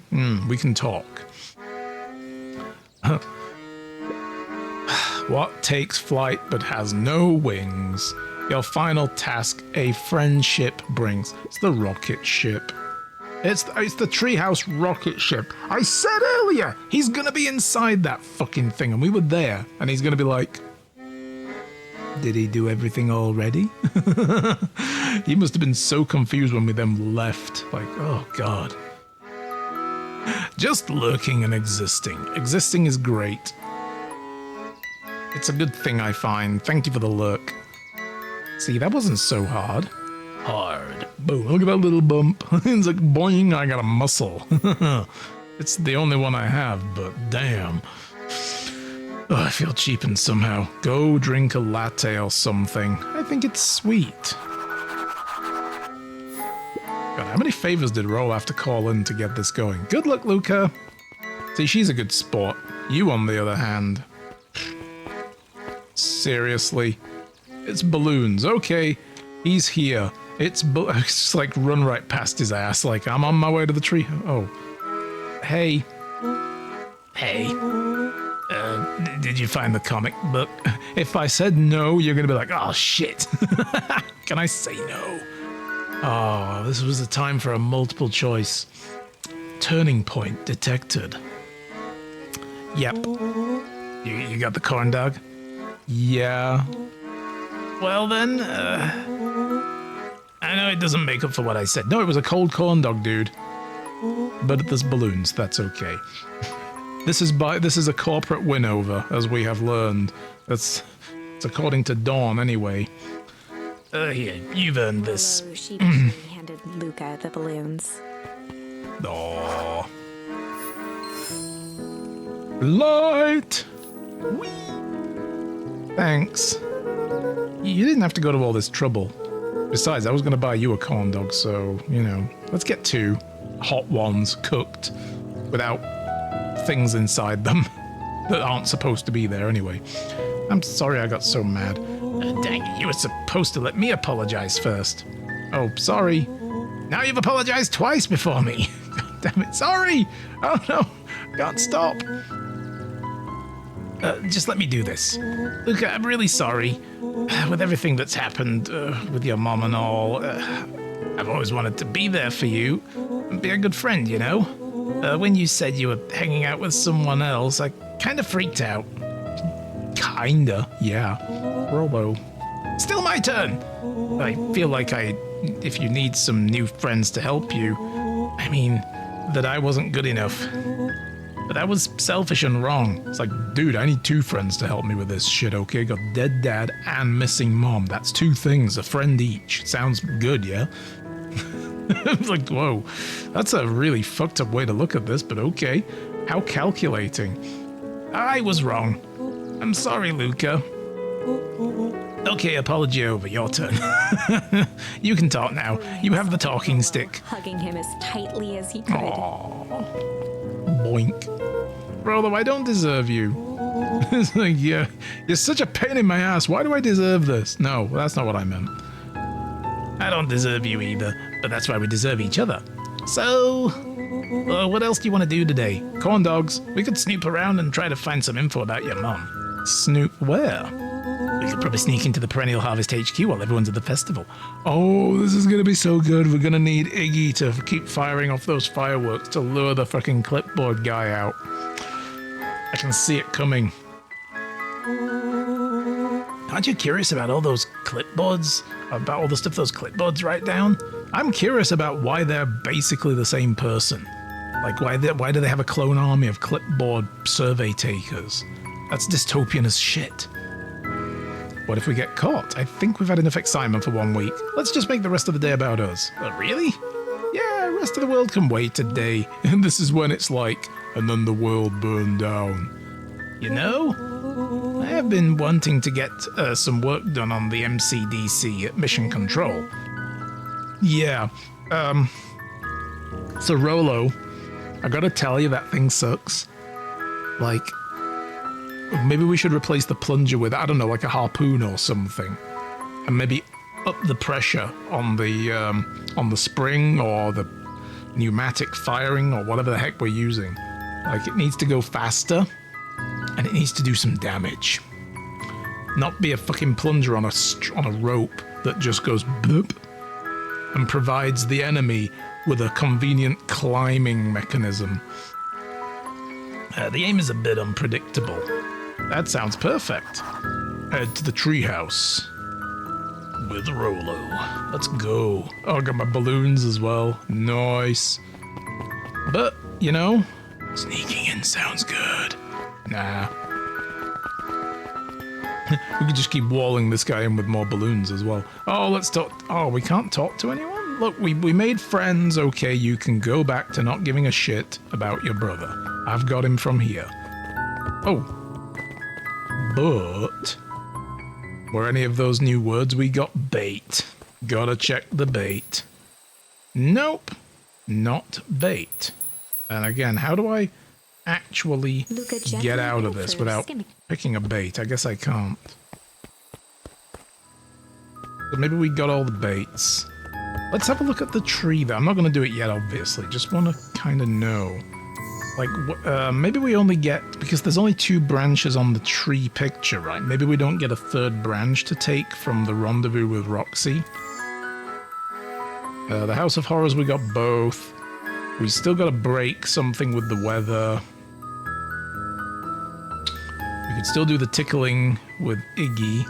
we can talk. What takes flight but has no wings? Your final task a friendship brings. It's the rocket ship. It's the treehouse rocket ship. I said earlier, he's gonna be inside that fucking thing, and we were there, and he's gonna be like, did he do everything already? He must have been so confused when we then left. Like, oh god. Just lurking and existing. Existing is great. It's a good thing, I find. Thank you for the lurk. See, that wasn't so hard. Hard. Boom, look at that little bump. It's like, boing, I got a muscle. It's the only one I have, but damn. Oh, I feel cheapened somehow. Go drink a latte or something. I think it's sweet. God, how many favors did Ro have to call in to get this going? Good luck, Luca. See, she's a good sport. You, on the other hand. Seriously. It's balloons. Okay, he's here. It's just like run right past his ass. Like, I'm on my way to the tree. Oh. Hey. Hey. Did you find the comic book? If I said no, you're gonna be like, oh shit. Can I say no? Oh, this was a time for a multiple choice. Turning point detected. Yep. You got the corn dog? Yeah. Well then, I know it doesn't make up for what I said. No, it was a cold corn dog, dude. But there's balloons, that's okay. This is a corporate win-over, as we have learned. It's according to Dawn, anyway. Here, you've earned this. Rolo sheepishly handed Luca the balloons. Aww. Light! Whee! Thanks. You didn't have to go to all this trouble. Besides, I was going to buy you a corn dog, so, you know, let's get 2 hot ones cooked without things inside them that aren't supposed to be there anyway. I'm sorry I got so mad. Dang it, you were supposed to let me apologize first. Oh, sorry. Now you've apologized twice before me. God damn it, sorry! Oh no, can't stop. Just let me do this. Look, I'm really sorry. With everything that's happened, with your mom and all, I've always wanted to be there for you and be a good friend, you know? When you said you were hanging out with someone else, I kind of freaked out. Kinda, yeah. Rolo. Still my turn! I feel like if you need some new friends to help you, I mean, that I wasn't good enough. But that was selfish and wrong. It's like, dude, I need 2 friends to help me with this shit, okay? Got dead dad and missing mom. That's 2 things, a friend each. Sounds good, yeah? It's like, whoa, that's a really fucked up way to look at this, but okay. How calculating. I was wrong. I'm sorry, Luca. Okay, apology over. Your turn. You can talk now. You have the talking stick. Hugging him as tightly as he could. Aww. Boink. Rolo, I don't deserve you. It's like, yeah, you're such a pain in my ass. Why do I deserve this? No, that's not what I meant. I don't deserve you either, but that's why we deserve each other. So, what else do you want to do today? Corn dogs. We could snoop around and try to find some info about your mom. Snoop where? We could probably sneak into the Perennial Harvest HQ while everyone's at the festival. Oh, this is going to be so good. We're going to need Iggy to keep firing off those fireworks to lure the fucking clipboard guy out. I can see it coming. Aren't you curious about all those clipboards? About all the stuff those clipboards write down? I'm curious about why they're basically the same person. Like, why do they have a clone army of clipboard survey takers? That's dystopian as shit. What if we get caught? I think we've had enough excitement for 1 week. Let's just make the rest of the day about us. Really? Yeah, the rest of the world can wait a day. And this is when it's like, and then the world burned down. You know, I have been wanting to get some work done on the MCDC at Mission Control. Yeah, so Rolo, I gotta tell you that thing sucks. Like, maybe we should replace the plunger with, I don't know, like a harpoon or something. And maybe up the pressure on the spring or the pneumatic firing or whatever the heck we're using. Like, it needs to go faster and it needs to do some damage. Not be a fucking plunger on a rope that just goes bloop and provides the enemy with a convenient climbing mechanism. The aim is a bit unpredictable. That sounds perfect. Head to the treehouse with Rolo. Let's go. Oh, I got my balloons as well. Nice. But, you know, sneaking in sounds good. Nah. We could just keep walling this guy in with more balloons as well. Oh, let's talk. Oh, we can't talk to anyone? Look, we made friends. Okay, you can go back to not giving a shit about your brother. I've got him from here. Oh. But were any of those new words we got bait? Gotta check the bait. Nope. Not bait. And again, how do I actually get out of this without picking a bait? I guess I can't. So maybe we got all the baits. Let's have a look at the tree though. I'm not going to do it yet, obviously. Just want to kind of know. Like, maybe we only get, because there's only 2 branches on the tree picture, right? Maybe we don't get a 3rd branch to take from the rendezvous with Roxy. The House of Horrors, we got both. We still got to break something with the weather. We could still do the tickling with Iggy.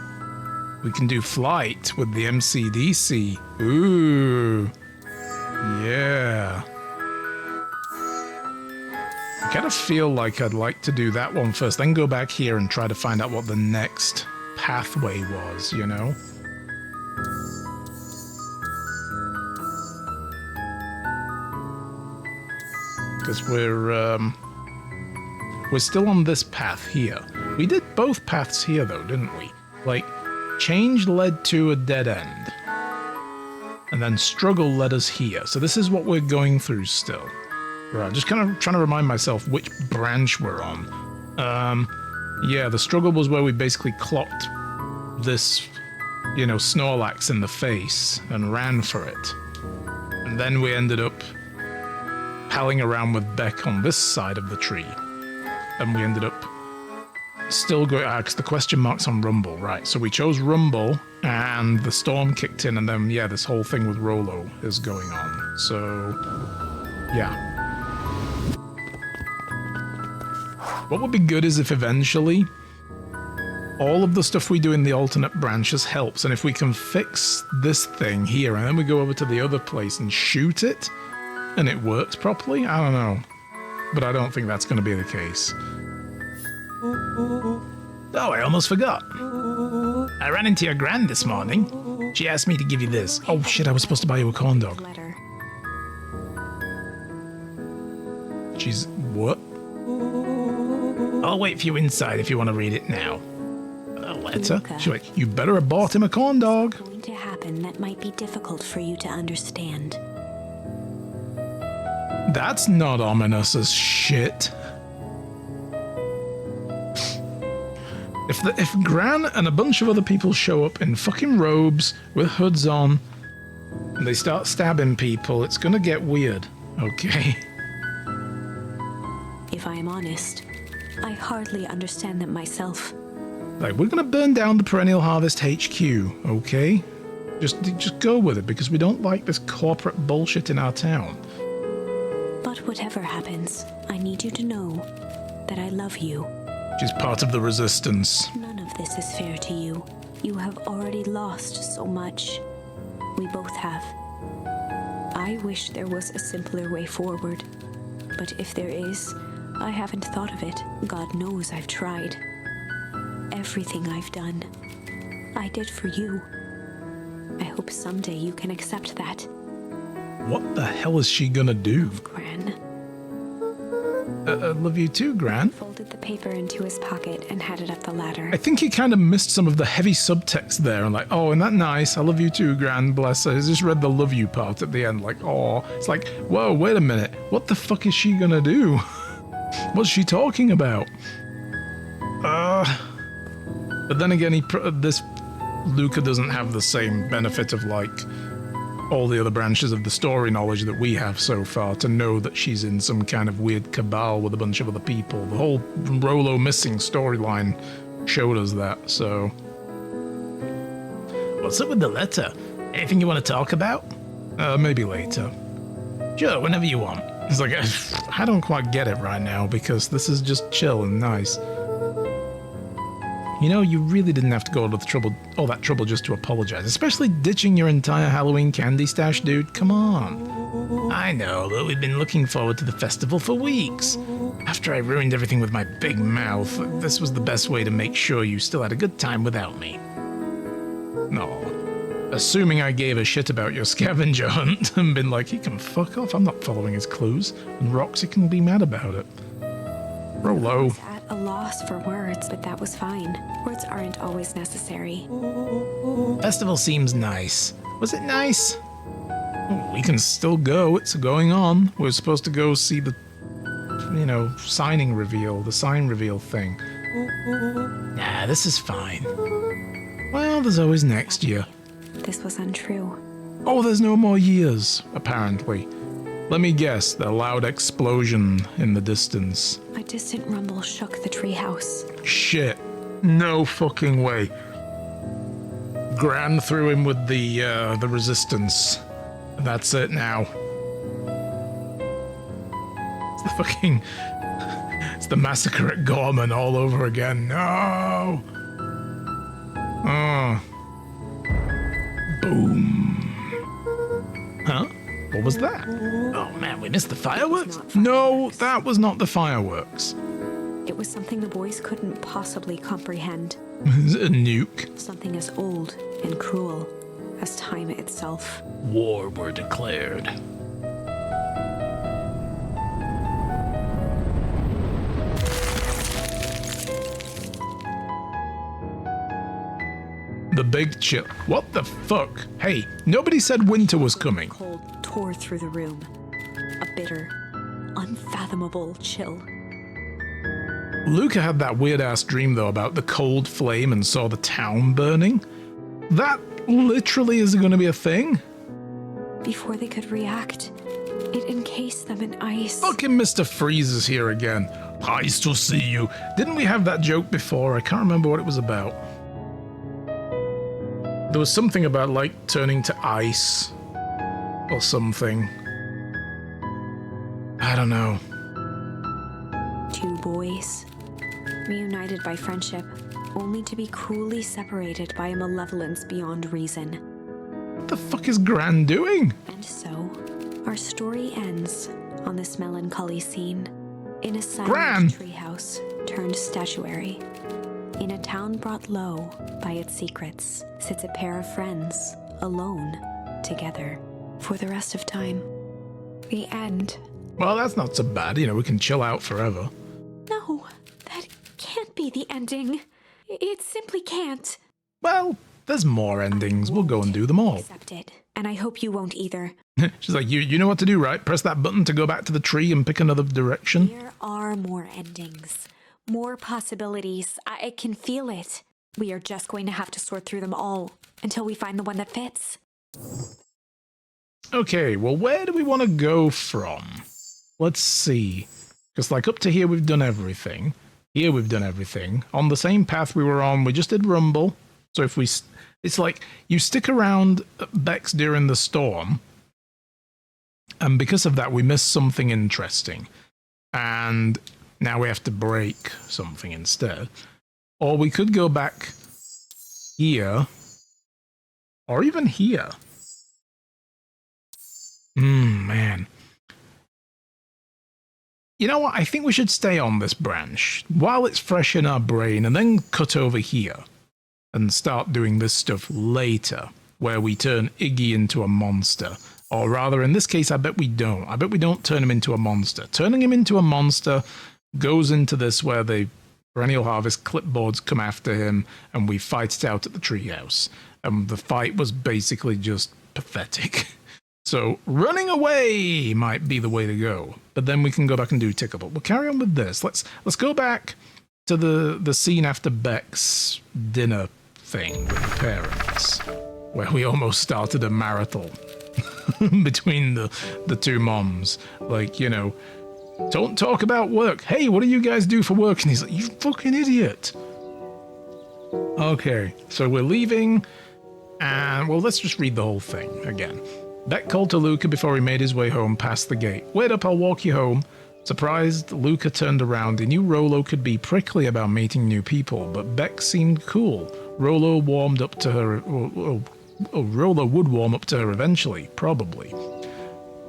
We can do flight with the MCDC. Ooh. Yeah. I kind of feel like I'd like to do that one first, then go back here and try to find out what the next pathway was, you know? Because we're still on this path here. We did both paths here though, didn't we? Like, change led to a dead end. And then struggle led us here. So this is what we're going through still. Right, just kind of trying to remind myself which branch we're on. Yeah, the struggle was where we basically clocked this, you know, Snorlax in the face and ran for it. And then we ended up palling around with Beck on this side of the tree. And we ended up still going, because the question mark's on Rumble, right. So we chose Rumble, and the storm kicked in, and then, yeah, this whole thing with Rolo is going on. So, yeah. What would be good is if eventually all of the stuff we do in the alternate branches helps, and if we can fix this thing here, and then we go over to the other place and shoot it, and it works properly, I don't know. But I don't think that's going to be the case. Oh, I almost forgot. I ran into your gran this morning. She asked me to give you this. Oh shit, I was supposed to buy you a corn dog. Letter. She's... what? I'll wait for you inside if you want to read it now. A letter? Luca. She's like, you better have bought him a corn dog. Going to happen that might be difficult for you to understand. That's not ominous as shit. If Gran and a bunch of other people show up in fucking robes with hoods on and they start stabbing people, it's gonna get weird, okay? If I am honest, I hardly understand them myself. Like, we're gonna burn down the Perennial Harvest HQ, okay? Just go with it, because we don't like this corporate bullshit in our town. But whatever happens, I need you to know that I love you. She's part of the resistance. None of this is fair to you. You have already lost so much. We both have. I wish there was a simpler way forward. But if there is, I haven't thought of it. God knows I've tried. Everything I've done, I did for you. I hope someday you can accept that. What the hell is she gonna do? Gran Love you too, Gran. folded the paper into his pocket and headed up the ladder. I think he kind of missed some of the heavy subtext there, and like, oh, isn't that nice? I love you too, Gran, bless her. I just read the love you part at the end, like, oh. It's like, whoa, wait a minute. What the fuck is she gonna do? What's she talking about? But then again, this Luca doesn't have the same benefit of, like, all the other branches of the story knowledge that we have so far to know that she's in some kind of weird cabal with a bunch of other people. The whole Rolo missing storyline showed us that, so... What's up with the letter? Anything you want to talk about? Maybe later. Sure, whenever you want. It's like, I don't quite get it right now because this is just chill and nice. You know, you really didn't have to go to all that trouble just to apologize, especially ditching your entire Halloween candy stash, dude. Come on. I know, but we've been looking forward to the festival for weeks. After I ruined everything with my big mouth, this was the best way to make sure you still had a good time without me. No. Assuming I gave a shit about your scavenger hunt and been like, he can fuck off, I'm not following his clues, and Roxy can be mad about it. Rolo. At a loss for words, but that was fine. Words aren't always necessary. Festival seems nice. Was it nice? We can still go. It's going on. We're supposed to go see the, sign reveal thing. Nah, this is fine. Well, there's always next year. This was untrue. Oh, there's no more years, apparently. Let me guess, the loud explosion in the distance. A distant rumble shook the treehouse. Shit. No fucking way. Gran threw him with the resistance. That's it now. It's the fucking... It's the massacre at Gorman all over again. No! Oh. Boom. Huh? What was that? Oh man, we missed the fireworks? No, that was not the fireworks. It was something the boys couldn't possibly comprehend. Is it a nuke? Something as old and cruel as time itself. War were declared. The big chill. What the fuck? Hey, nobody said winter was coming. Cold tore through the room. A bitter, unfathomable chill. Luca had that weird-ass dream, though, about the cold flame and saw the town burning. That literally is going to be a thing? Before they could react, it encased them in ice. Fucking Mr. Freeze is here again. Nice to see you. Didn't we have that joke before? I can't remember what it was about. There was something about, like, turning to ice. Or something. I don't know. Two boys, reunited by friendship, only to be cruelly separated by a malevolence beyond reason. What the fuck is Gran doing? And so, our story ends on this melancholy scene. In a silent Gran! treehouse turned statuary. In a town brought low by its secrets, sits a pair of friends, alone, together, for the rest of time. The end. Well, that's not so bad. We can chill out forever. No, that can't be the ending. It simply can't. Well, there's more endings. We'll go and do them all. Accept it, and I hope you won't either. She's like, you know what to do, right? Press that button to go back to the tree and pick another direction. There are more endings, more possibilities. I can feel it. We are just going to have to sort through them all until we find the one that fits. Okay, well, where do we want to go from? Let's see. Because, like, up to here, we've done everything. Here, we've done everything. On the same path we were on, we just did Rumble. So if we... It's like, you stick around Bex during the storm, and because of that, we missed something interesting. And now we have to break something instead. Or we could go back here, or even here. Man. You know what? I think we should stay on this branch while it's fresh in our brain and then cut over here and start doing this stuff later, where we turn Iggy into a monster. Or rather, in this case, I bet we don't. I bet we don't turn him into a monster. Turning him into a monster goes into this where the Perennial Harvest clipboards come after him and we fight it out at the treehouse. And the fight was basically just pathetic. So running away might be the way to go, but then we can go back and do Tickable. We'll carry on with this. Let's go back to the scene after Beck's dinner thing with the parents, where we almost started a marathon between the two moms. Like, you know, don't talk about work. Hey, what do you guys do for work? And he's like, you fucking idiot. Okay, so we're leaving, and well, let's just read the whole thing again. Beck called to Luca before he made his way home past the gate. Wait up, I'll walk you home. Surprised, Luca turned around. He knew Rolo could be prickly about meeting new people, but Beck seemed cool. Rolo warmed up to her. Rolo would warm up to her eventually, probably.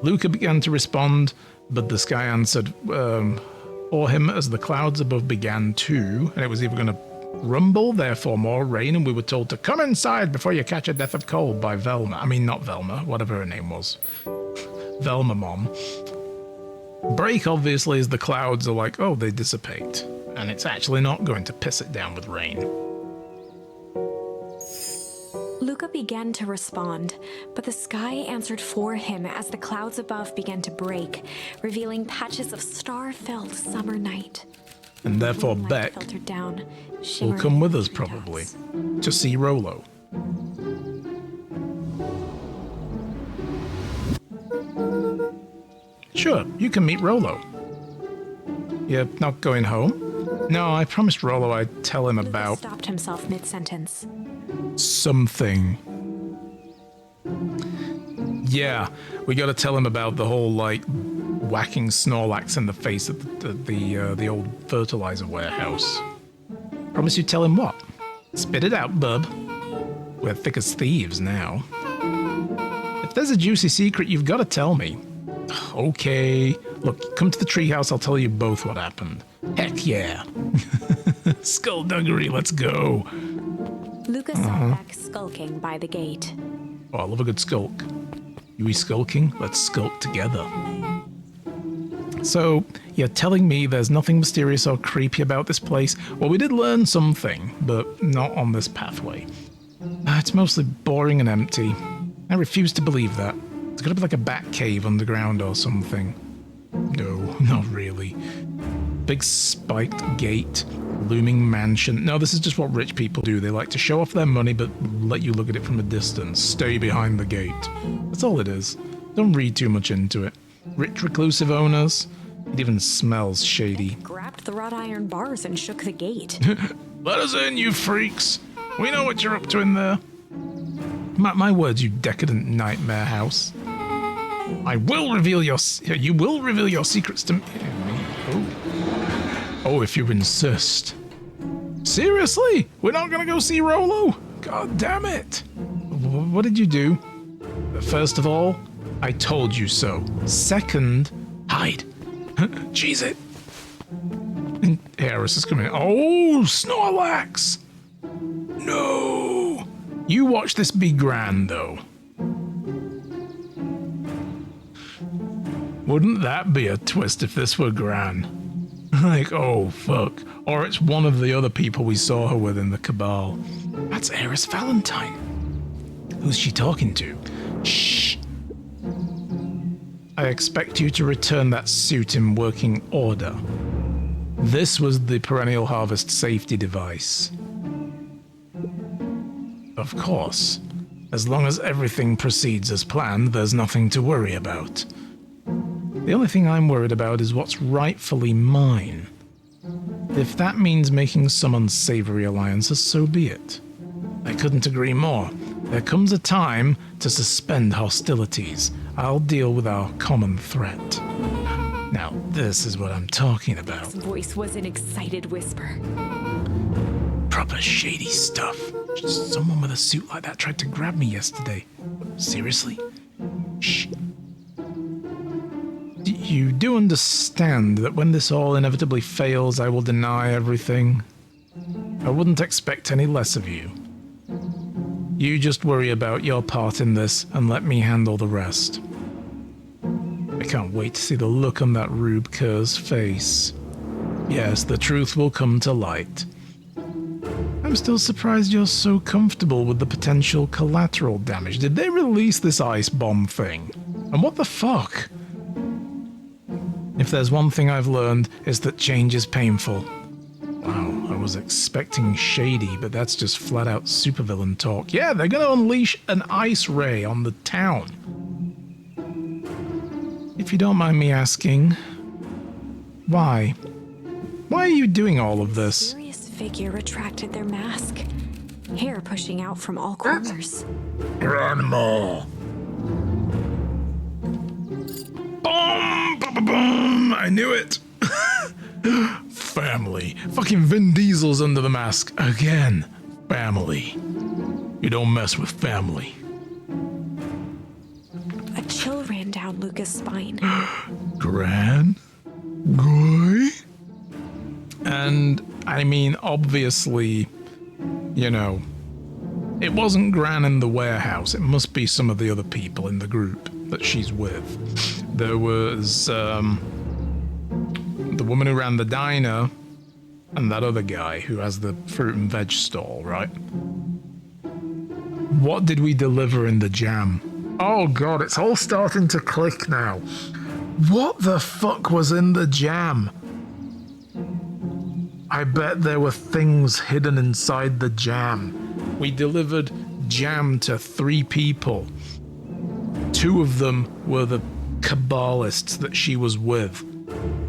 Luca began to respond, but the sky answered for him as the clouds above began to, and it was either going to rumble, therefore more rain, and we were told to come inside before you catch a death of cold by Velma. I mean, not Velma, whatever her name was. Velma Mom. Break, obviously, as the clouds are like, oh, they dissipate. And it's actually not going to piss it down with rain. Luca began to respond, but the sky answered for him as the clouds above began to break, revealing patches of star-filled summer night. And therefore Moonlight Beck filtered down, will shimmering come with us in the probably treetops. to see Rolo. Sure, you can meet Rolo. You're not going home? No, I promised Rolo I'd tell him Luca about stopped himself mid-sentence. something. Yeah, we gotta tell him about the whole, like, whacking Snorlax in the face at the old fertilizer warehouse. Promise you tell him what? Spit it out, bub. We're thick as thieves now. If there's a juicy secret, you've gotta tell me. Okay. Look, come to the treehouse, I'll tell you both what happened. Heck yeah. Skullduggery, let's go. Luca sat back skulking by the gate. Oh, I love a good skulk. You skulking? Let's skulk together. So, you're telling me there's nothing mysterious or creepy about this place? Well, we did learn something, but not on this pathway. It's mostly boring and empty. I refuse to believe that. It's gotta be like a bat cave underground or something. No, not really. Big spiked gate, looming mansion. No, this is just what rich people do. They like to show off their money, but let you look at it from a distance. Stay behind the gate. That's all it is. Don't read too much into it. Rich reclusive owners. It even smells shady. Grabbed the wrought iron bars and shook the gate. Let us in, you freaks. We know what you're up to in there. My words, you decadent nightmare house. I will reveal you will reveal your secrets to me. Oh, if you insist. Seriously? We're not gonna go see Rolo? God damn it. What did you do? First of all, I told you so. Second, hide. Cheese it. And Harris is coming. Oh, Snorlax. No. You watch this be grand, though. Wouldn't that be a twist if this were Gran? Like, oh, fuck. Or it's one of the other people we saw her with in the Cabal. That's Eris Valentine. Who's she talking to? Shh. I expect you to return that suit in working order. This was the Perennial Harvest safety device. Of course. As long as everything proceeds as planned, there's nothing to worry about. The only thing I'm worried about is what's rightfully mine. If that means making some unsavory alliances, so be it. I couldn't agree more. There comes a time to suspend hostilities. I'll deal with our common threat. Now, this is what I'm talking about. His voice was an excited whisper. Proper shady stuff. Just someone with a suit like that tried to grab me yesterday. Seriously? Shh. You do understand that when this all inevitably fails, I will deny everything? I wouldn't expect any less of you. You just worry about your part in this and let me handle the rest. I can't wait to see the look on that Rube Kerr's face. Yes, the truth will come to light. I'm still surprised you're so comfortable with the potential collateral damage. Did they release this ice bomb thing? And what the fuck? If there's one thing I've learned, it's that change is painful. Wow, I was expecting shady, but that's just flat out supervillain talk. Yeah, they're gonna unleash an ice ray on the town. If you don't mind me asking, why? Why are you doing all of this? Mysterious figure retracted their mask, hair pushing out from all corners. Grandma. Boom! Boom! I knew it. Family. Fucking Vin Diesel's under the mask again. Family. You don't mess with family. A chill ran down Luca's spine. Gran? Goy? And, I mean, obviously, you know, it wasn't Gran in the warehouse. It must be some of the other people in the group that she's with. There was, the woman who ran the diner and that other guy who has the fruit and veg stall, right? What did we deliver in the jam? Oh god, it's all starting to click now. What the fuck was in the jam? I bet there were things hidden inside the jam. We delivered jam to 3 people. 2 of them were the Cabalists that she was with.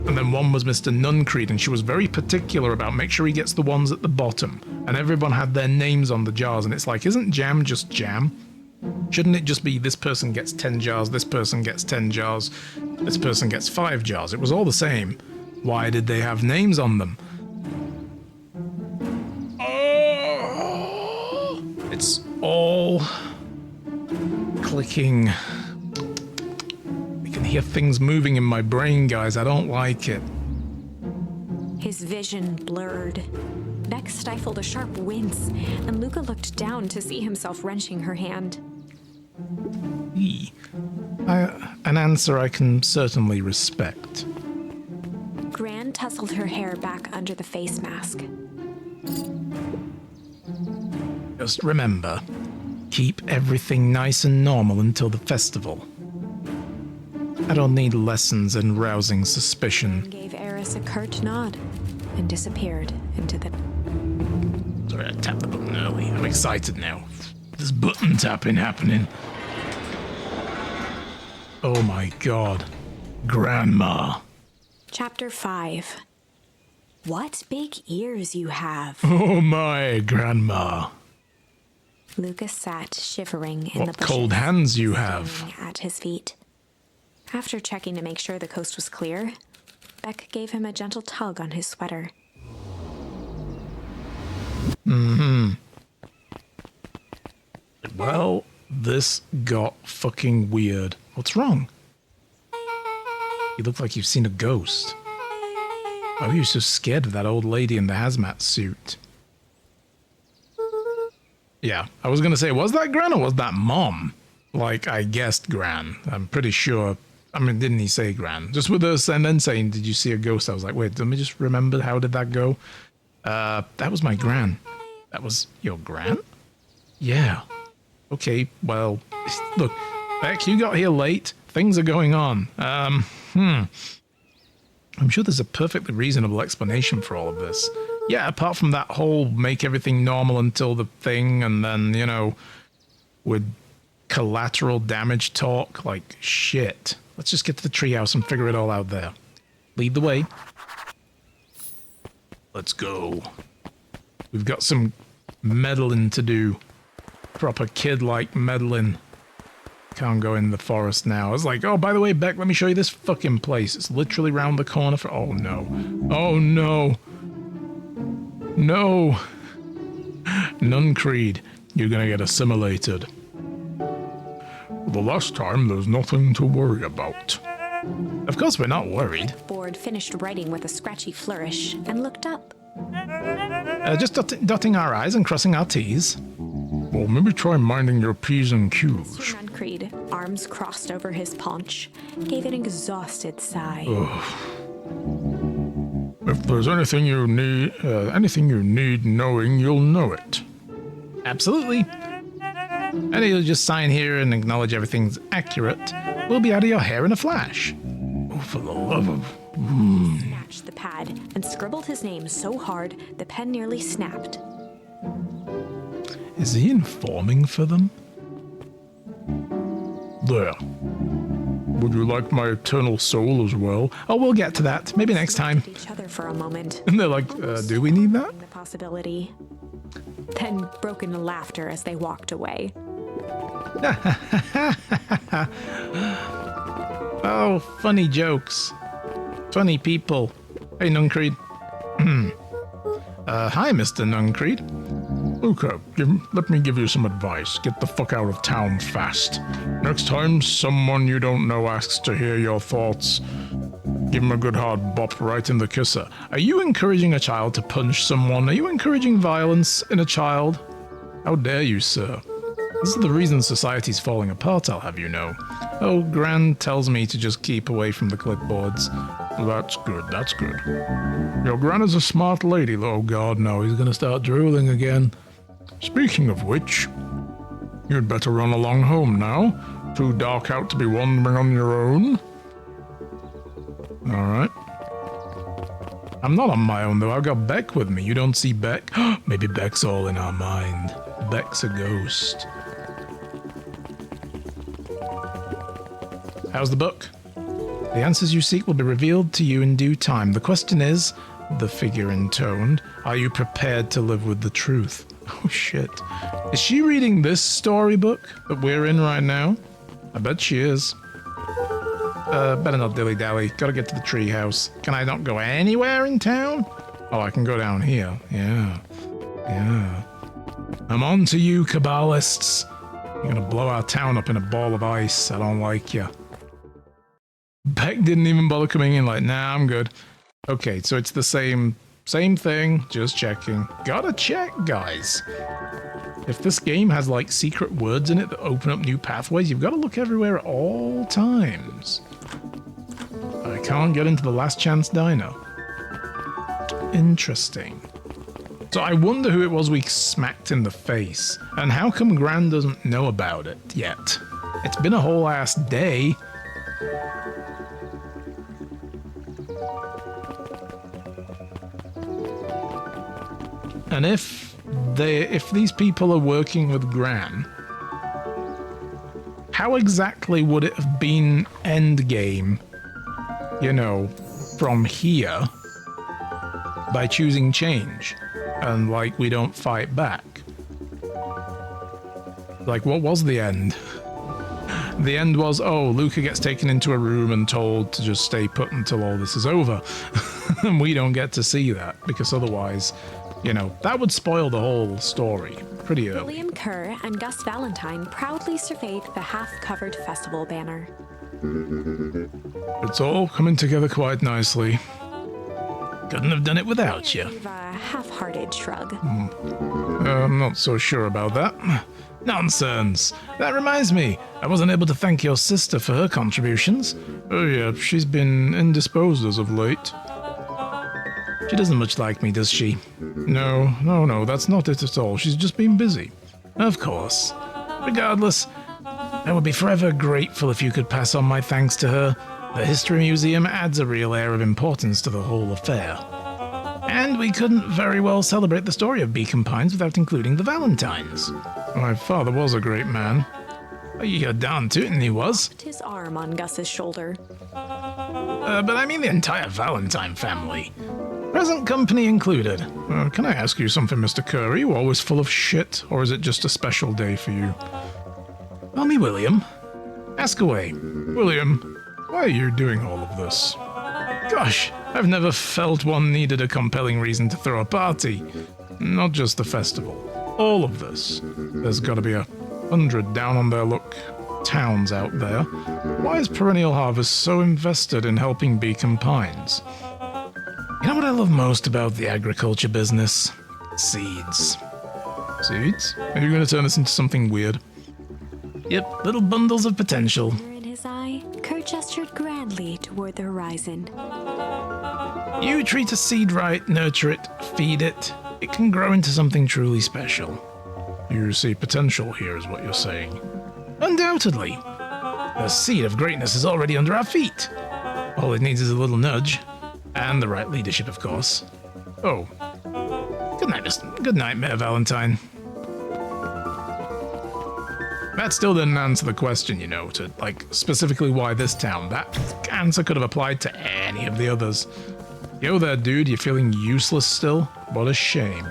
And then one was Mr. Nuncreed, and she was very particular about make sure he gets the ones at the bottom. And everyone had their names on the jars, and it's like, isn't jam just jam? Shouldn't it just be this person gets 10 jars, this person gets 10 jars, this person gets 5 jars? It was all the same. Why did they have names on them? Oh, it's all clicking. I can hear things moving in my brain, guys. I don't like it. His vision blurred. Beck stifled a sharp wince, and Luca looked down to see himself wrenching her hand. An answer I can certainly respect. Gran tousled her hair back under the face mask. Just remember, keep everything nice and normal until the festival. I don't need lessons in rousing suspicion. Gave Eris a curt nod and disappeared into the... Sorry, I tapped the button early. I'm excited now. There's button tapping happening. Oh my god. Grandma. Chapter 5. What big ears you have. Oh my, Grandma. Lucas sat shivering in the What bushes, cold hands you have. staring at his feet. After checking to make sure the coast was clear, Beck gave him a gentle tug on his sweater. Well, this got fucking weird. What's wrong? You look like you've seen a ghost. Why were you so scared of that old lady in the hazmat suit? Yeah, I was gonna say, was that Gran or was that Mom? Like, I guessed Gran. I'm pretty sure. I mean, didn't he say Gran? Just with us and then saying, did you see a ghost? I was like, wait, let me just remember, how did that go? That was my gran. That was your gran? Yeah. Okay, well, look, Beck, you got here late. Things are going on. I'm sure there's a perfectly reasonable explanation for all of this. Yeah, apart from that whole make everything normal until the thing, and then, you know, with collateral damage talk, like, shit. Let's just get to the treehouse and figure it all out there. Lead the way. Let's go. We've got some meddling to do. Proper kid-like meddling. Can't go in the forest now. It's like, oh, by the way, Beck, let me show you this fucking place. It's literally round the corner for... Oh, no. Oh, no. No. Nuncreed, you're gonna get assimilated. The last time, there's nothing to worry about. Of course we're not worried. Ford finished writing with a scratchy flourish and looked up. Just dotting our I's and crossing our T's. Well, maybe try minding your P's and Q's. Mr. Nuncreed, arms crossed over his paunch, gave an exhausted sigh. If there's anything you need knowing, you'll know it. Absolutely. And you'll just sign here and acknowledge everything's accurate. We'll be out of your hair in a flash. Oh, for the love of... He snatched the pad and scribbled his name so hard the pen nearly snapped. Is he informing for them? There. Would you like my eternal soul as well? Oh, we'll get to that. Maybe next time. Each other for a moment. And they're like, do we need that? The possibility. Then broke into laughter as they walked away. Oh, funny jokes. Funny people. Hey, Nuncreed. Hi, Mr. Nuncreed. Okay, let me give you some advice. Get the fuck out of town fast. Next time someone you don't know asks to hear your thoughts, give him a good hard bop right in the kisser. Are you encouraging a child to punch someone? Are you encouraging violence in a child? How dare you, sir? This is the reason society's falling apart, I'll have you know. Oh, Gran tells me to just keep away from the clipboards. Well, that's good, that's good. Your Gran is a smart lady. Oh god, no, he's gonna start drooling again. Speaking of which, you'd better run along home now. Too dark out to be wandering on your own. Alright. I'm not on my own though, I've got Beck with me. You don't see Beck? Maybe Beck's all in our mind. Beck's a ghost. How's the book? The answers you seek will be revealed to you in due time. The question is, the figure intoned, are you prepared to live with the truth? Oh shit. Is she reading this storybook that we're in right now? I bet she is. Better not dilly-dally. Gotta get to the treehouse. Can I not go anywhere in town? Oh, I can go down here. Yeah. Yeah. I'm on to you, Kabbalists. You're gonna blow our town up in a ball of ice. I don't like you. Beck didn't even bother coming in, like, nah, I'm good. Okay, so it's the same thing, just checking. Gotta check, guys. If this game has, like, secret words in it that open up new pathways, you've got to look everywhere at all times. I can't get into the Last Chance Diner. Interesting. So I wonder who it was we smacked in the face, and how come Gran doesn't know about it yet? It's been a whole ass day. And if these people are working with Gran, how exactly would it have been endgame, you know, from here by choosing change and like we don't fight back? Like, what was the end? The end was, oh, Luca gets taken into a room and told to just stay put until all this is over. And we don't get to see that because otherwise, you know, that would spoil the whole story pretty early. William Kerr and Gus Valentine proudly surveyed the half-covered festival banner. It's all coming together quite nicely. Couldn't have done it without you. Gave a half-hearted shrug. I'm not so sure about that. Nonsense. That reminds me, I wasn't able to thank your sister for her contributions. Oh yeah, she's been indisposed as of late. She doesn't much like me, does she? No, that's not it at all. She's just been busy. Of course. Regardless, I would be forever grateful if you could pass on my thanks to her. The History Museum adds a real air of importance to the whole affair. And we couldn't very well celebrate the story of Beacon Pines without including the Valentines. My father was a great man. You're darn tootin' he was. Put his arm on Gus's shoulder. But I mean the entire Valentine family. Present company included. Can I ask you something, Mr. Curry? Are you always full of shit, or is it just a special day for you? Call me William. Ask away. William, why are you doing all of this? Gosh, I've never felt one needed a compelling reason to throw a party. Not just the festival. All of this. There's gotta be 100 down on their luck towns out there. Why is Perennial Harvest so invested in helping Beacon Pines? You know what I love most about the agriculture business? Seeds. Seeds? Are you going to turn this into something weird? Yep, little bundles of potential. In his eye, Kurt gestured grandly toward the horizon. You treat a seed right, nurture it, feed it. It can grow into something truly special. You see potential here, is what you're saying. Undoubtedly. The seed of greatness is already under our feet. All it needs is a little nudge. And the right leadership, of course. Oh. Good night, Mayor Valentine. That still didn't answer the question, you know, to, like, specifically why this town. That answer could have applied to any of the others. Yo there, dude, you feeling useless still? What a shame.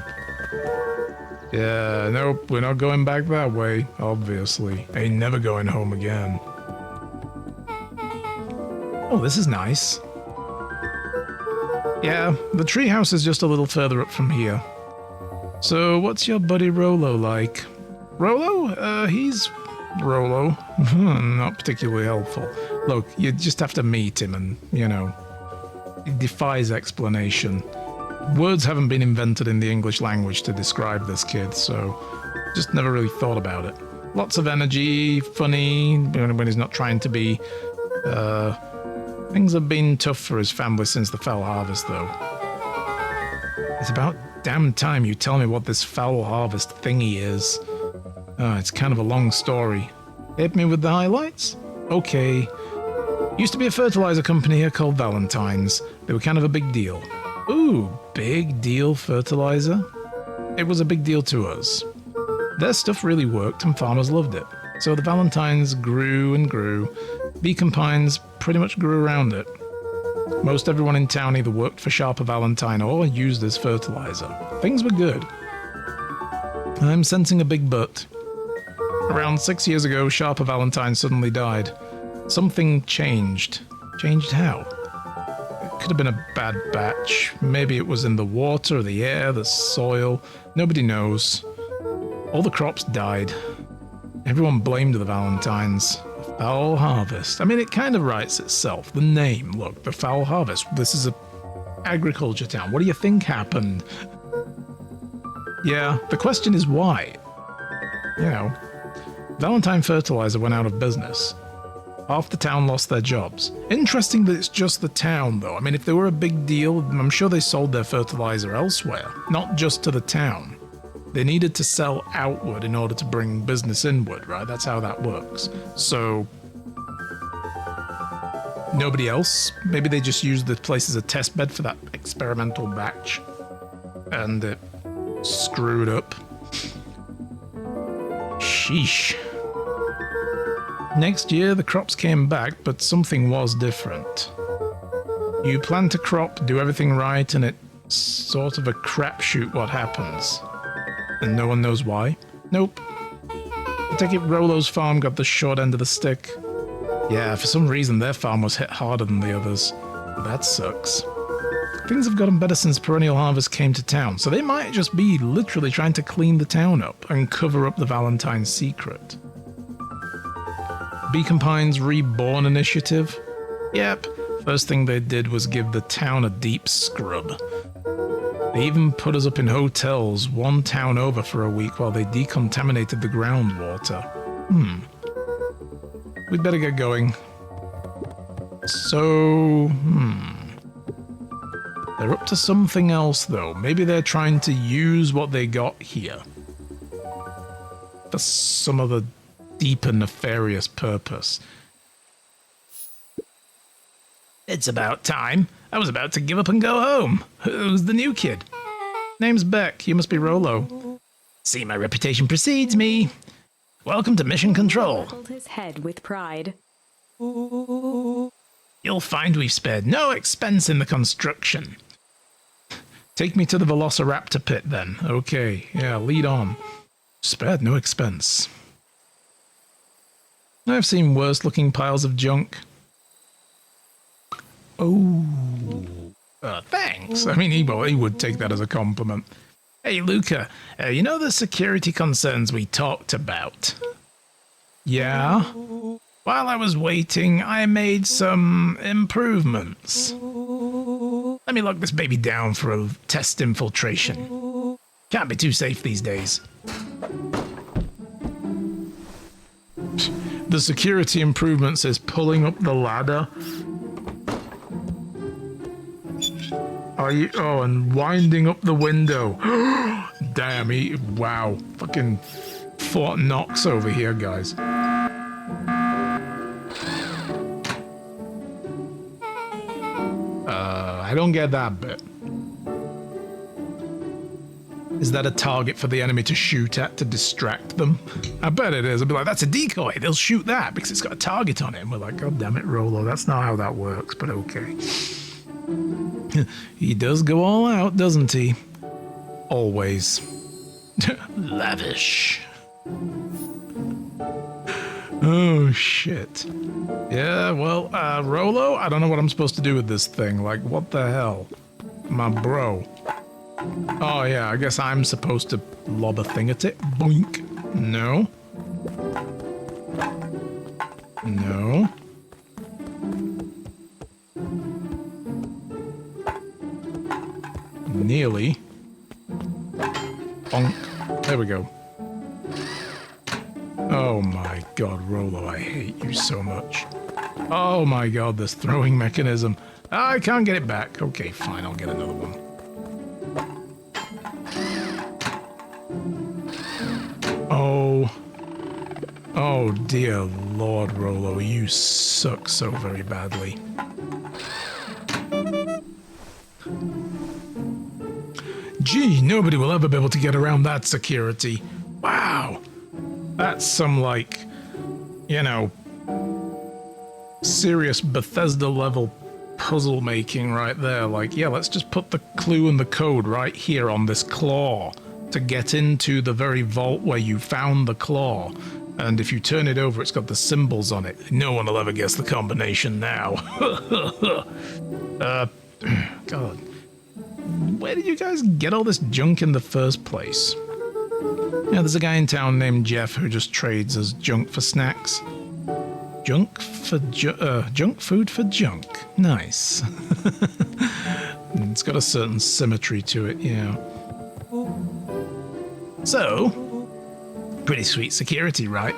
Yeah, nope, we're not going back that way, obviously. Ain't never going home again. Oh, this is nice. Yeah, the treehouse is just a little further up from here. So, what's your buddy Rolo like? Rolo? He's... Rolo. Not particularly helpful. Look, you just have to meet him and, you know... It defies explanation. Words haven't been invented in the English language to describe this kid, so... Just never really thought about it. Lots of energy, funny, when he's not trying to be... Things have been tough for his family since the Foul Harvest, though. It's about damn time you tell me what this Foul Harvest thingy is. It's kind of a long story. Hit me with the highlights? Okay. Used to be a fertilizer company here called Valentine's. They were kind of a big deal. Ooh, big deal fertilizer? It was a big deal to us. Their stuff really worked and farmers loved it. So the Valentines grew and grew. Beacon Pines pretty much grew around it. Most everyone in town either worked for Sharper Valentine or used as fertilizer. Things were good. I'm sensing a big but. Around 6 years ago, Sharper Valentine suddenly died. Something changed. Changed how? It could have been a bad batch. Maybe it was in the water, the air, the soil. Nobody knows. All the crops died. Everyone blamed the Valentines. Foul Harvest. I mean, it kind of writes itself. The name, look, the Foul Harvest. This is a agriculture town. What do you think happened? Yeah, the question is why? You know, Valentine Fertilizer went out of business. Half the town lost their jobs. Interesting that it's just the town, though. I mean, if they were a big deal, I'm sure they sold their fertilizer elsewhere, not just to the town. They needed to sell outward in order to bring business inward, right? That's how that works. So, nobody else? Maybe they just used the place as a test bed for that experimental batch. And it screwed up. Sheesh. Next year, the crops came back, but something was different. You plant a crop, do everything right, and it's sort of a crapshoot what happens. And no one knows why? Nope. I take it Rolo's farm got the short end of the stick. Yeah, for some reason their farm was hit harder than the others. That sucks. Things have gotten better since Perennial Harvest came to town, so they might just be literally trying to clean the town up and cover up the Valentine's secret. Beacon Pines Reborn Initiative? Yep, first thing they did was give the town a deep scrub. They even put us up in hotels one town over for a week while they decontaminated the groundwater. We'd better get going. So, They're up to something else, though. Maybe they're trying to use what they got here for some other deeper nefarious purpose. It's about time. I was about to give up and go home. Who's the new kid? Name's Beck. You must be Rollo. See, my reputation precedes me. Welcome to Mission Control. He held his head with pride. You'll find we've spared no expense in the construction. Take me to the Velociraptor pit, then. Okay, yeah, lead on. Spared no expense. I've seen worse-looking piles of junk. Oh, thanks. I mean, he would take that as a compliment. Hey, Luca, you know the security concerns we talked about? Yeah? While I was waiting, I made some improvements. Let me lock this baby down for a test infiltration. Can't be too safe these days. The security improvements is pulling up the ladder. Are you? Oh, and winding up the window. Damn, wow. Fucking Fort Knox over here, guys. I don't get that bit. Is that a target for the enemy to shoot at to distract them? I bet it is. I'd be like, that's a decoy. They'll shoot that because it's got a target on it. And we're like, God damn it, Rollo. That's not how that works, but okay. He does go all out, doesn't he? Always. Lavish. Oh, shit. Yeah, well, Rollo, I don't know what I'm supposed to do with this thing. Like, what the hell? My bro. Oh, yeah, I guess I'm supposed to lob a thing at it. Boink. No. No. Nearly. Bonk. There we go. Oh my god, Rollo, I hate you so much. Oh my god, this throwing mechanism. I can't get it back. Okay, fine, I'll get another one. Oh. Oh dear Lord, Rollo, you suck so very badly. Gee, nobody will ever be able to get around that security. Wow. That's some, like, you know, serious Bethesda-level puzzle making right there. Like, yeah, let's just put the clue and the code right here on this claw to get into the very vault where you found the claw. And if you turn it over, it's got the symbols on it. No one will ever guess the combination now. God. Where did you guys get all this junk in the first place? Yeah, there's a guy in town named Jeff who just trades as junk for snacks. Junk food for junk. Nice. It's got a certain symmetry to it, yeah. So, pretty sweet security, right?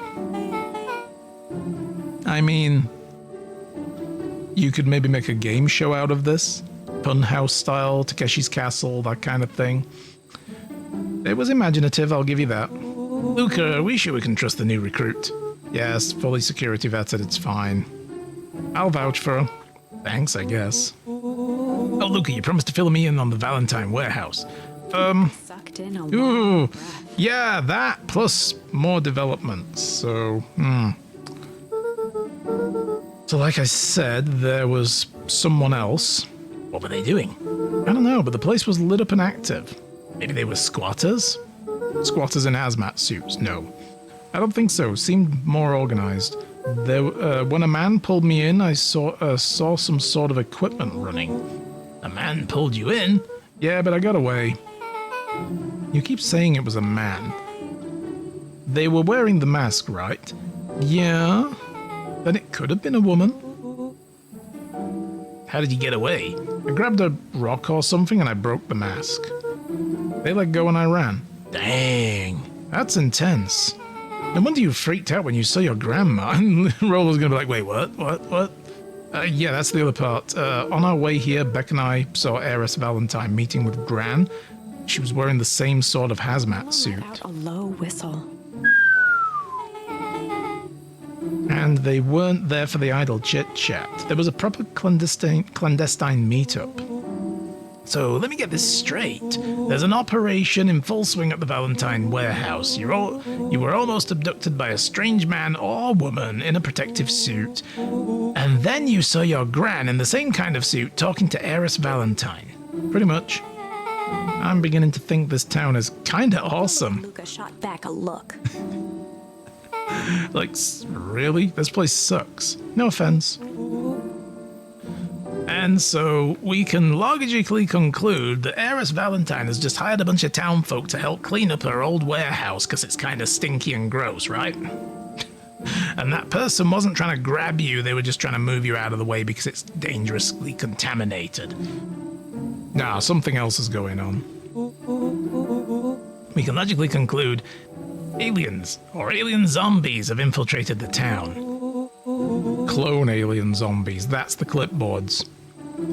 I mean, you could maybe make a game show out of this. Funhouse style, Takeshi's Castle, that kind of thing. It was imaginative, I'll give you that. Luca, are we sure we can trust the new recruit? Yes, fully security vetted, it's fine. I'll vouch for her. Thanks, I guess. Oh, Luca, you promised to fill me in on the Valentine warehouse. Sucked in a Ooh, long breath. yeah, that plus more developments. So, So like I said, there was someone else. What were they doing? I don't know, but the place was lit up and active. Maybe they were squatters? Squatters in hazmat suits? No. I don't think so. Seemed more organized. There, when a man pulled me in, I saw some sort of equipment running. A man pulled you in? Yeah, but I got away. You keep saying it was a man. They were wearing the mask, right? Yeah. Then it could have been a woman. How did you get away? I grabbed a rock or something and I broke the mask. They let go and I ran. Dang. That's intense. No wonder you freaked out when you saw your grandma. And Rollo's gonna be like, wait, what? Yeah, that's the other part. On our way here, Beck and I saw Heiress Valentine meeting with Gran. She was wearing the same sort of hazmat suit. Let out a low whistle. And they weren't there for the idle chit-chat. There was a proper clandestine meetup. So let me get this straight. There's an operation in full swing at the Valentine warehouse. You were almost abducted by a strange man or woman in a protective suit. And then you saw your Gran in the same kind of suit talking to Heiress Valentine. Pretty much. I'm beginning to think this town is kinda awesome. Luca shot back a look. Like, really? This place sucks. No offense. And so, we can logically conclude that Heiress Valentine has just hired a bunch of town folk to help clean up her old warehouse because it's kind of stinky and gross, right? And that person wasn't trying to grab you, they were just trying to move you out of the way because it's dangerously contaminated. Nah, something else is going on. We can logically conclude aliens or alien zombies have infiltrated the town. Clone alien zombies, that's the clipboards.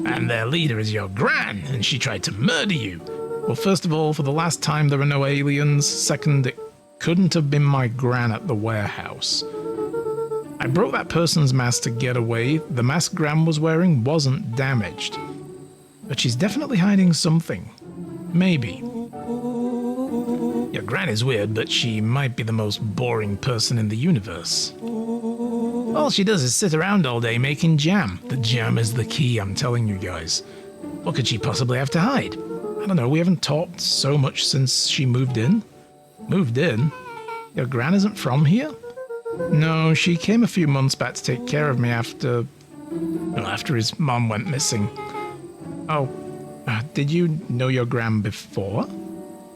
And their leader is your Gran, and she tried to murder you. Well, first of all, for the last time, there are no aliens. Second, it couldn't have been my Gran at the warehouse. I broke that person's mask to get away. The mask Gran was wearing wasn't damaged. But she's definitely hiding something. Maybe. Your Gran is weird, but she might be the most boring person in the universe. All she does is sit around all day making jam. The jam is the key, I'm telling you guys. What could she possibly have to hide? I don't know, we haven't talked so much since she moved in. Moved in? Your Gran isn't from here? No, she came a few months back to take care of me after his mom went missing. Oh, did you know your Gran before?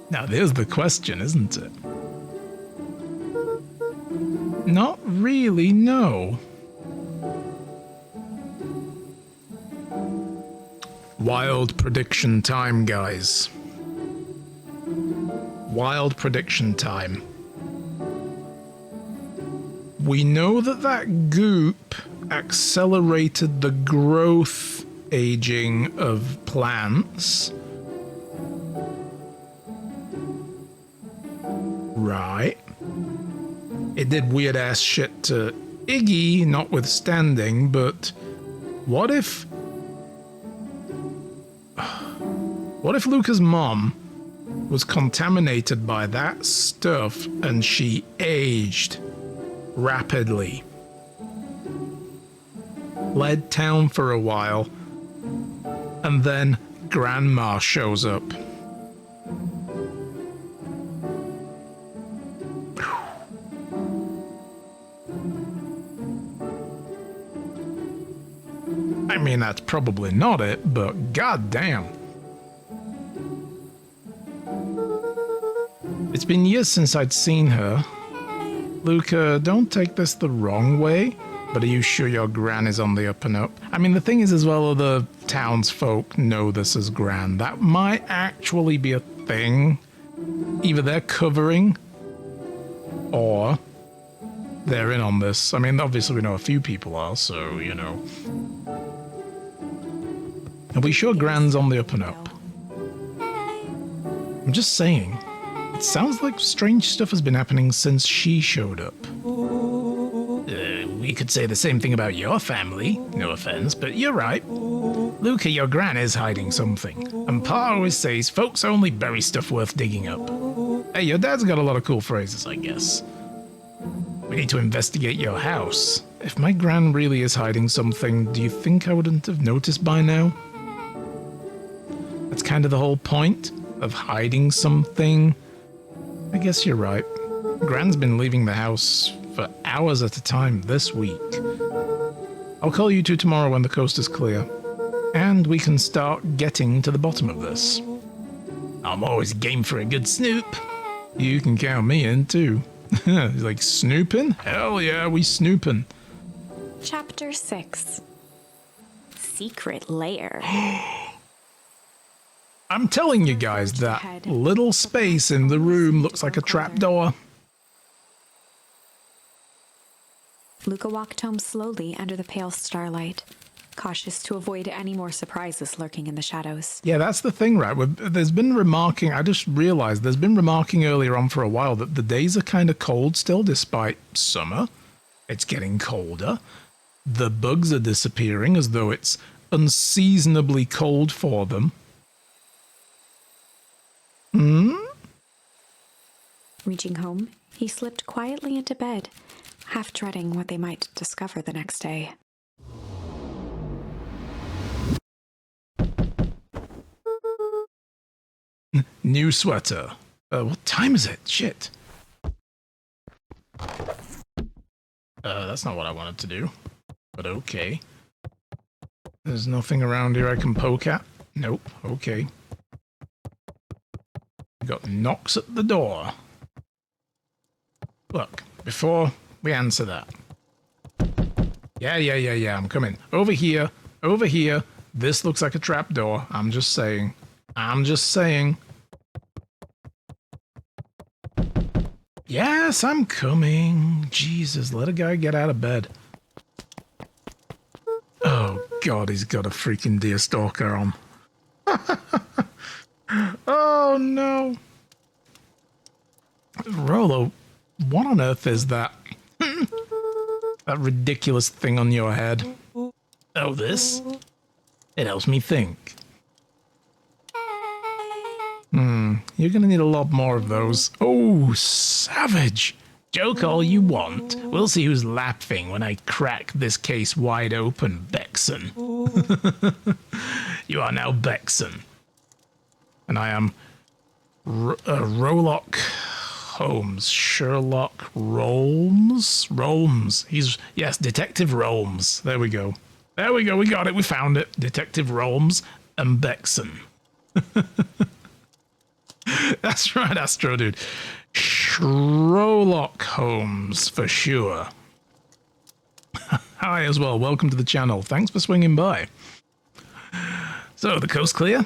Now there's the question, isn't it? Not really, no. Wild prediction time, guys. Wild prediction time. We know that goop accelerated the growth aging of plants. Right. It did weird ass shit to Iggy, notwithstanding, but what if Luca's mom was contaminated by that stuff and she aged rapidly? Led town for a while, and then Grandma shows up. I mean, that's probably not it, but goddamn. It's been years since I'd seen her. Luca, don't take this the wrong way, but are you sure your Gran is on the up and up? I mean, the thing is as well, other townsfolk know this as Gran. That might actually be a thing. Either they're covering, or they're in on this. I mean, obviously we know a few people are, so, you know. Are we sure Gran's on the up and up? I'm just saying. It sounds like strange stuff has been happening since she showed up. We could say the same thing about your family. No offense, but you're right. Luca, your Gran is hiding something. And Pa always says folks only bury stuff worth digging up. Hey, your dad's got a lot of cool phrases, I guess. We need to investigate your house. If my Gran really is hiding something, do you think I wouldn't have noticed by now? That's kind of the whole point of hiding something. I guess you're right. Gran's been leaving the house for hours at a time this week. I'll call you two tomorrow when the coast is clear, and we can start getting to the bottom of this. I'm always game for a good snoop. You can count me in too. Like snooping? Hell yeah, we snooping. Chapter 6. Secret Lair. I'm telling you guys, that little space in the room looks like a trapdoor. Luca walked home slowly under the pale starlight. cautious to avoid any more surprises lurking in the shadows. Yeah, that's the thing, right? There's been remarking, I just realized there's been remarking earlier on for a while that the days are kind of cold still despite summer. It's getting colder. The bugs are disappearing as though it's unseasonably cold for them. Reaching home, he slipped quietly into bed, half dreading what they might discover the next day. New sweater. What time is it? Shit. That's not what I wanted to do. But okay. There's nothing around here I can poke at? Nope. Okay. Got knocks at the door. Look, before we answer that. Yeah, I'm coming. Over here. Over here. This looks like a trapdoor. I'm just saying. Yes, I'm coming. Jesus, let a guy get out of bed. Oh, God, he's got a freaking deer stalker on. Oh, no. Rolo, what on earth is that? That ridiculous thing on your head. Oh, this? It helps me think. You're gonna need a lot more of those. Oh, savage! Joke all you want. We'll see who's laughing when I crack this case wide open, Bexon. You are now Bexon. And I am Rolock Holmes. Sherlock Rolmes? Rolmes. Yes, Detective Rolmes. There we go. We got it, we found it. Detective Rolmes and Bexon. That's right, Astro Dude. Sherlock Holmes, for sure. Hi as well, welcome to the channel. Thanks for swinging by. So, the coast clear?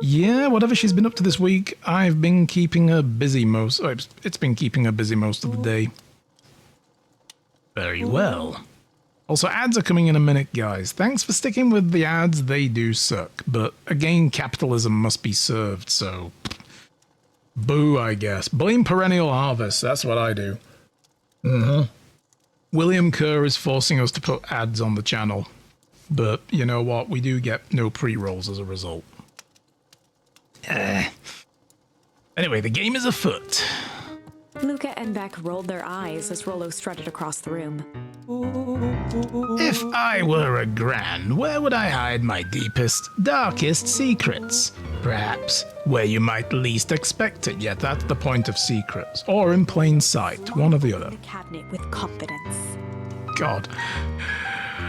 Yeah, whatever she's been up to this week, I've been keeping her busy it's been keeping her busy most of the day. Very well. Also, ads are coming in a minute, guys. Thanks for sticking with the ads, they do suck. But again, capitalism must be served, so... boo, I guess. Blame Perennial Harvest, that's what I do. William Kerr is forcing us to put ads on the channel. But you know what? We do get no pre-rolls as a result. Anyway, the game is afoot. Luca and Beck rolled their eyes as Rolo strutted across the room. If I were a Gran, where would I hide my deepest, darkest secrets? Perhaps where you might least expect it, yet that's the point of secrets. Or in plain sight, one or the other. The cabinet with confidence. God.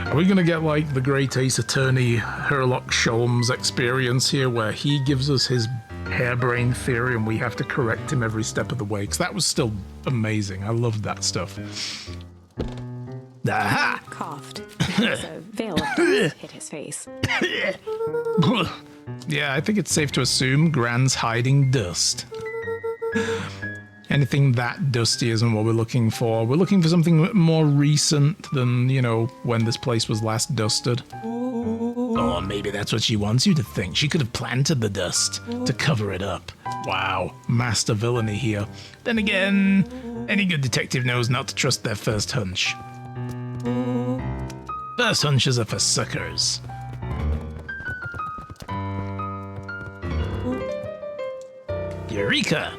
Are we gonna get like the great Ace Attorney Sherlock Holmes experience here, where he gives us his harebrained theory and we have to correct him every step of the way? Because that was still amazing. I loved that stuff. Aha! Coughed. As a veil of dust hit his face. Yeah, I think it's safe to assume Gran's hiding dust. Anything that dusty isn't what we're looking for. We're looking for something more recent than, you know, when this place was last dusted. Or maybe that's what she wants you to think. She could have planted the dust to cover it up. Wow, master villainy here. Then again, any good detective knows not to trust their first hunch. First hunches are for suckers. Eureka!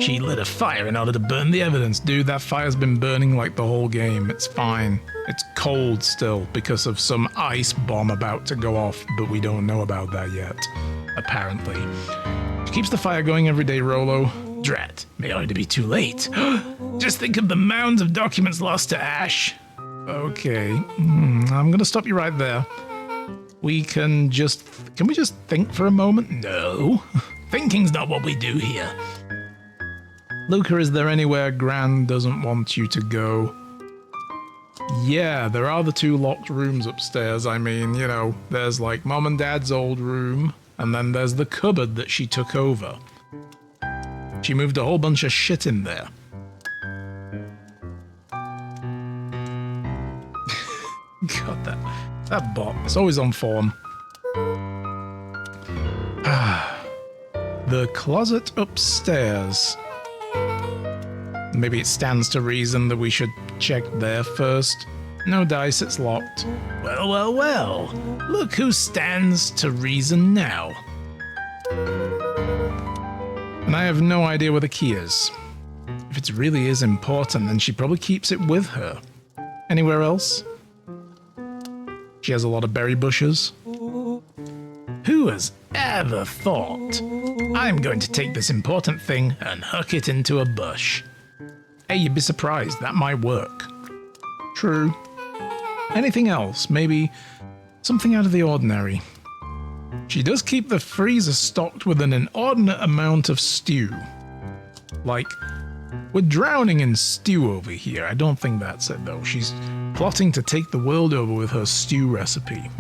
She lit a fire in order to burn the evidence. Dude, that fire's been burning like the whole game. It's fine. It's cold still because of some ice bomb about to go off, but we don't know about that yet. Apparently. She keeps the fire going every day, Rolo. Drat, may already be too late. Just think of the mounds of documents lost to ash. Okay, I'm gonna stop you right there. Can we just think for a moment? No. Thinking's not what we do here. Luca, is there anywhere Gran doesn't want you to go? Yeah, there are the two locked rooms upstairs. I mean, you know, there's like Mom and Dad's old room, and then there's the cupboard that she took over. She moved a whole bunch of shit in there. God, that bot. It's always on form. The closet upstairs. Maybe it stands to reason that we should check there first. No dice, it's locked. Well, well, well. Look who stands to reason now. And I have no idea where the key is. If it really is important, then she probably keeps it with her. Anywhere else? She has a lot of berry bushes. Who has ever thought? I'm going to take this important thing and huck it into a bush. Hey, you'd be surprised, that might work. True. Anything else? Maybe something out of the ordinary. She does keep the freezer stocked with an inordinate amount of stew. Like, we're drowning in stew over here. I don't think that's it, though. She's plotting to take the world over with her stew recipe.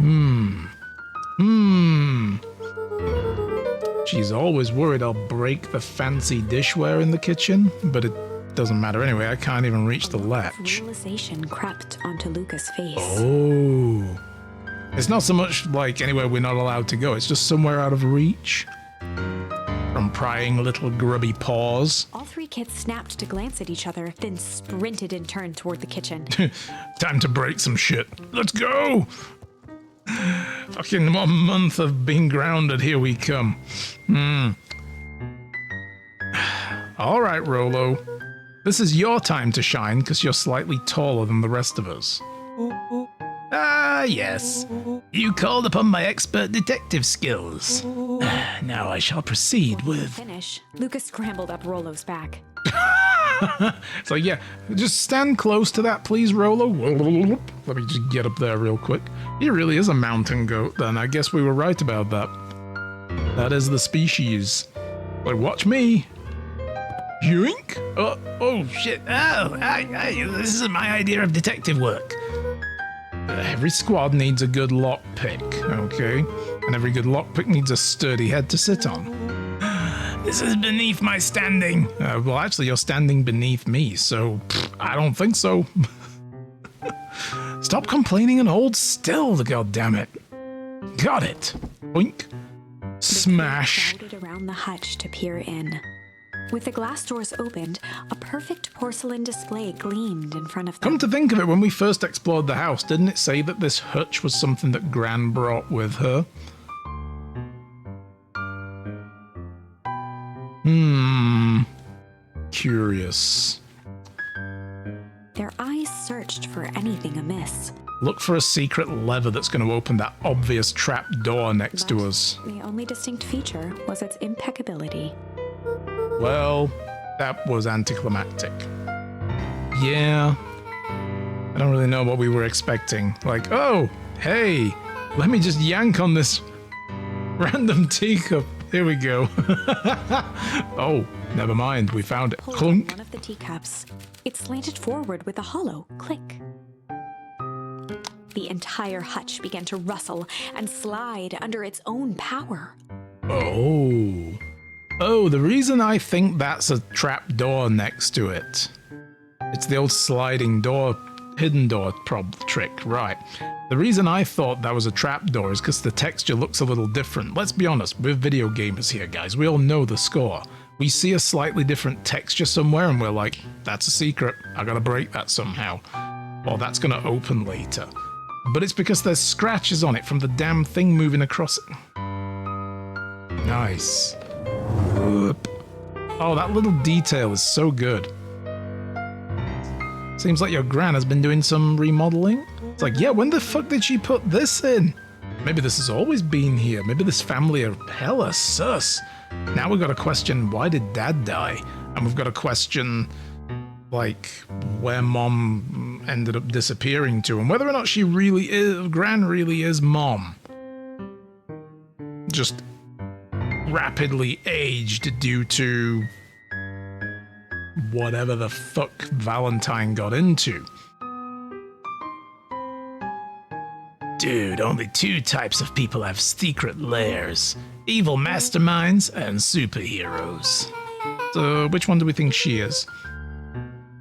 She's always worried I'll break the fancy dishware in the kitchen, but it doesn't matter anyway. I can't even reach the latch. Realization crept onto Luca's face. Oh. It's not so much like anywhere we're not allowed to go. It's just somewhere out of reach. From prying little grubby paws. All three kids snapped to glance at each other, then sprinted in turn toward the kitchen. Time to break some shit. Let's go! Fucking 1 month of being grounded, here we come. Alright, Rolo. This is your time to shine, because you're slightly taller than the rest of us. Ah, yes. You called upon my expert detective skills. Now I shall proceed with... Finish. Luca scrambled up Rolo's back. It's like, yeah, just stand close to that, please, Rolo. Let me just get up there real quick. He really is a mountain goat, then. I guess we were right about that. That is the species. But watch me. Yoink! Oh, shit. This is my idea of detective work. Every squad needs a good lockpick, okay? And every good lockpick needs a sturdy head to sit on. This is beneath my standing. Well, actually, you're standing beneath me, so I don't think so. Stop complaining and hold still, goddammit. Got it. Boink. Smash. Crowded around the hutch to peer in. With the glass doors opened, a perfect porcelain display gleamed in front of them. Come to think of it, when we first explored the house, didn't it say that this hutch was something that Gran brought with her? Curious. Their eyes searched for anything amiss. Look for a secret lever that's going to open that obvious trap door next to us. The only distinct feature was its impeccability. Well, that was anticlimactic. Yeah. I don't really know what we were expecting. Like, oh, hey, let me just yank on this random teacup. Here we go. Oh, never mind. We found it. Pulled Clunk. one of the teacups. It slanted forward with a hollow click. The entire hutch began to rustle and slide under its own power. Oh. Oh, the reason I think that's a trap door next to it. It's the old sliding door, hidden door trick, right. The reason I thought that was a trap door is because the texture looks a little different. Let's be honest, we're video gamers here, guys. We all know the score. We see a slightly different texture somewhere and we're like, that's a secret. I gotta break that somehow. Or that's gonna open later. But it's because there's scratches on it from the damn thing moving across it. Nice. Oh, that little detail is so good. Seems like your gran has been doing some remodeling. It's like, yeah, when the fuck did she put this in? Maybe this has always been here. Maybe this family are hella sus. Now we've got to question, why did Dad die? And we've got to question, like, where Mom ended up disappearing to, and whether or not she really is, Gran really is Mom. Just rapidly aged due to whatever the fuck Valentine got into. Dude, only 2 types of people have secret lairs. Evil masterminds and superheroes. So, which one do we think she is?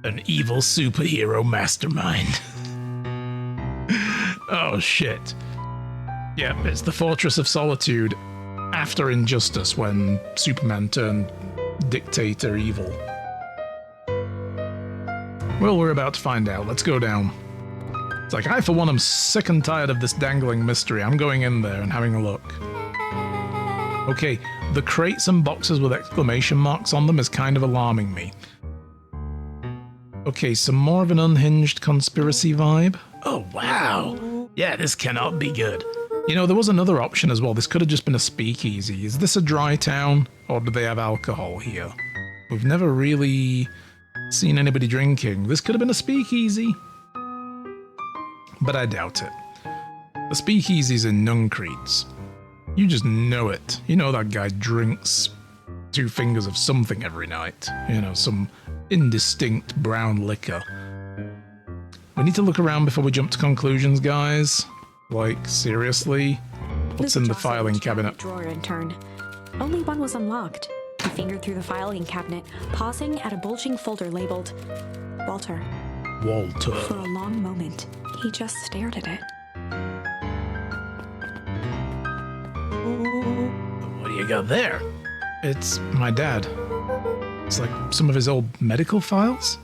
An evil superhero mastermind. Oh, shit. Yeah, it's the Fortress of Solitude after Injustice when Superman turned dictator evil. Well, we're about to find out. Let's go down. It's like, I, for one, am sick and tired of this dangling mystery. I'm going in there and having a look. Okay, the crates and boxes with exclamation marks on them is kind of alarming me. Okay, some more of an unhinged conspiracy vibe. Oh, wow. Yeah, this cannot be good. You know, there was another option as well. This could have just been a speakeasy. Is this a dry town, or do they have alcohol here? We've never really seen anybody drinking. This could have been a speakeasy. But I doubt it. The speakeasy's in Nuncreeds. You just know it. You know that guy drinks 2 fingers of something every night. You know, some indistinct brown liquor. We need to look around before we jump to conclusions, guys. Like, seriously? What's in the filing cabinet? Drawer in turn. Only one was unlocked. He fingered through the filing cabinet, pausing at a bulging folder labeled Walter. Walter. For a long moment, he just stared at it. What do you got there? It's my dad. It's like some of his old medical files.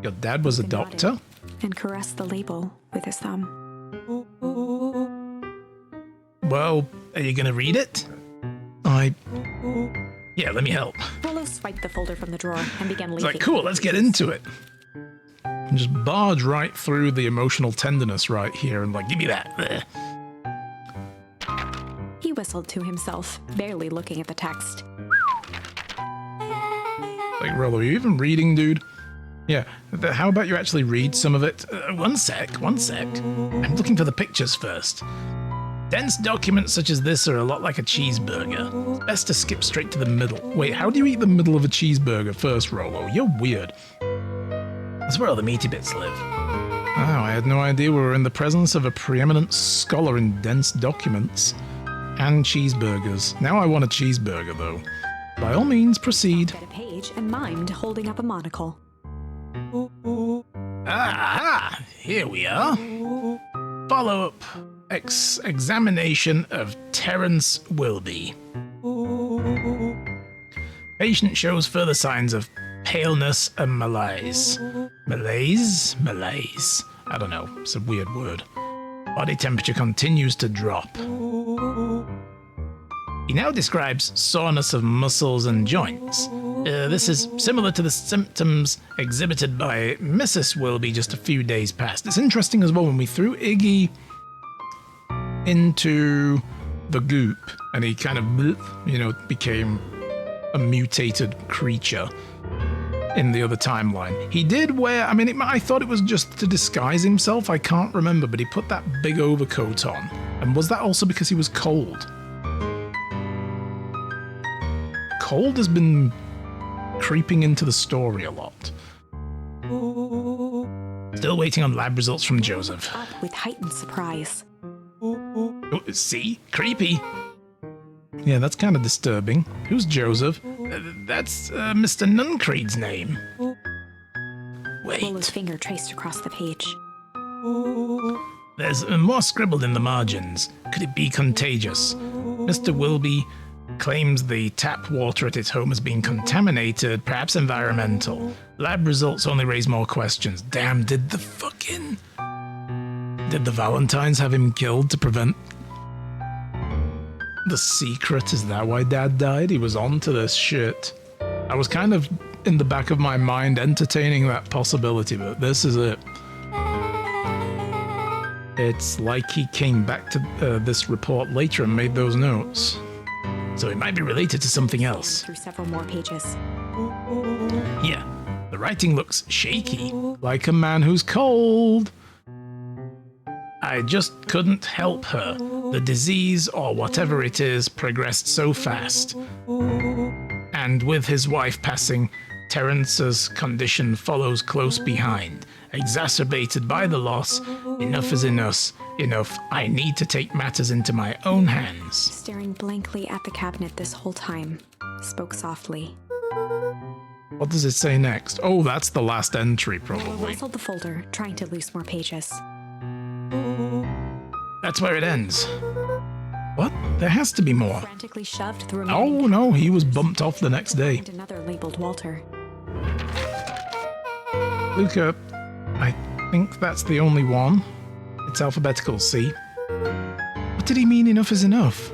Your dad was a doctor? And caressed the label with his thumb. Well, are you gonna read it? Yeah, let me help. Rollo swiped the folder from the drawer and began It's leafing. like, cool, let's get into it. And just barge right through the emotional tenderness right here and like, give me that. There. He whistled to himself, barely looking at the text. Like, Rollo, are you even reading, dude? Yeah, how about you actually read some of it? One sec. I'm looking for the pictures first. Dense documents such as this are a lot like a cheeseburger. It's best to skip straight to the middle. Wait, how do you eat the middle of a cheeseburger first, Rollo? You're weird. That's where all the meaty bits live. Oh, I had no idea we were in the presence of a preeminent scholar in dense documents. And cheeseburgers. Now I want a cheeseburger, though. By all means, proceed. At a page and mimed holding up a monocle. Ah, here we are. Follow-up examination of Terence Wilby. Patient shows further signs of paleness and malaise. Malaise? I don't know, it's a weird word. Body temperature continues to drop. He now describes soreness of muscles and joints. This is similar to the symptoms exhibited by Mrs. Wilby just a few days past. It's interesting as well when we threw Iggy into the goop and he kind of, became a mutated creature in the other timeline. He did wear, I thought it was just to disguise himself. I can't remember, but he put that big overcoat on. And was that also because he was cold? Cold has been creeping into the story a lot. Still waiting on lab results from Joseph. Up with heightened surprise. Oh, see? Creepy. Yeah, that's kind of disturbing. Who's Joseph? That's Mr. Nuncreed's name. Wait. Rollo's finger traced across the page. There's more scribbled in the margins. Could it be contagious? Mr. Wilby claims the tap water at his home has been contaminated, perhaps environmental. Lab results only raise more questions. Damn, did the Valentines have him killed to prevent the secret? Is that why Dad died? He was onto this shit. I was kind of in the back of my mind entertaining that possibility, but this is it. It's like he came back to this report later and made those notes. So it might be related to something else. Through several more pages. Yeah, the writing looks shaky, like a man who's cold. I just couldn't help her. The disease, or whatever it is, progressed so fast. And with his wife passing, Terence's condition follows close behind. Exacerbated by the loss, enough is enough. I need to take matters into my own hands. Staring blankly at the cabinet this whole time, spoke softly. What does it say next? Oh, that's the last entry, probably. Rustled the folder, trying to loose more pages. That's where it ends. What? There has to be more. Frantically shoved the Oh remaining no, he was bumped off the next day. and another labeled Walter. Luca, I think that's the only one. It's alphabetical, see? What did he mean enough is enough?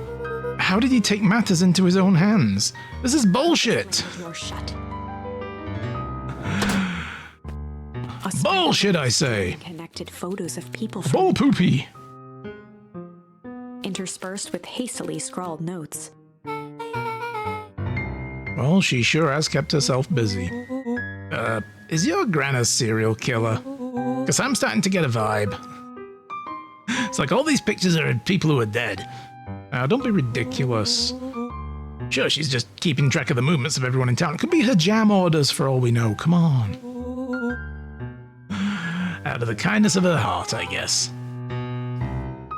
How did he take matters into his own hands? This is bullshit! You're shut. Bullshit, I say! Connected photos of people from Bull poopy! interspersed with hastily scrawled notes. Well, she sure has kept herself busy. Is your gran a serial killer? Because I'm starting to get a vibe. It's like all these pictures are of people who are dead. Now, don't be ridiculous. Sure, she's just keeping track of the movements of everyone in town. It could be her jam orders for all we know. Come on. Out of the kindness of her heart, I guess.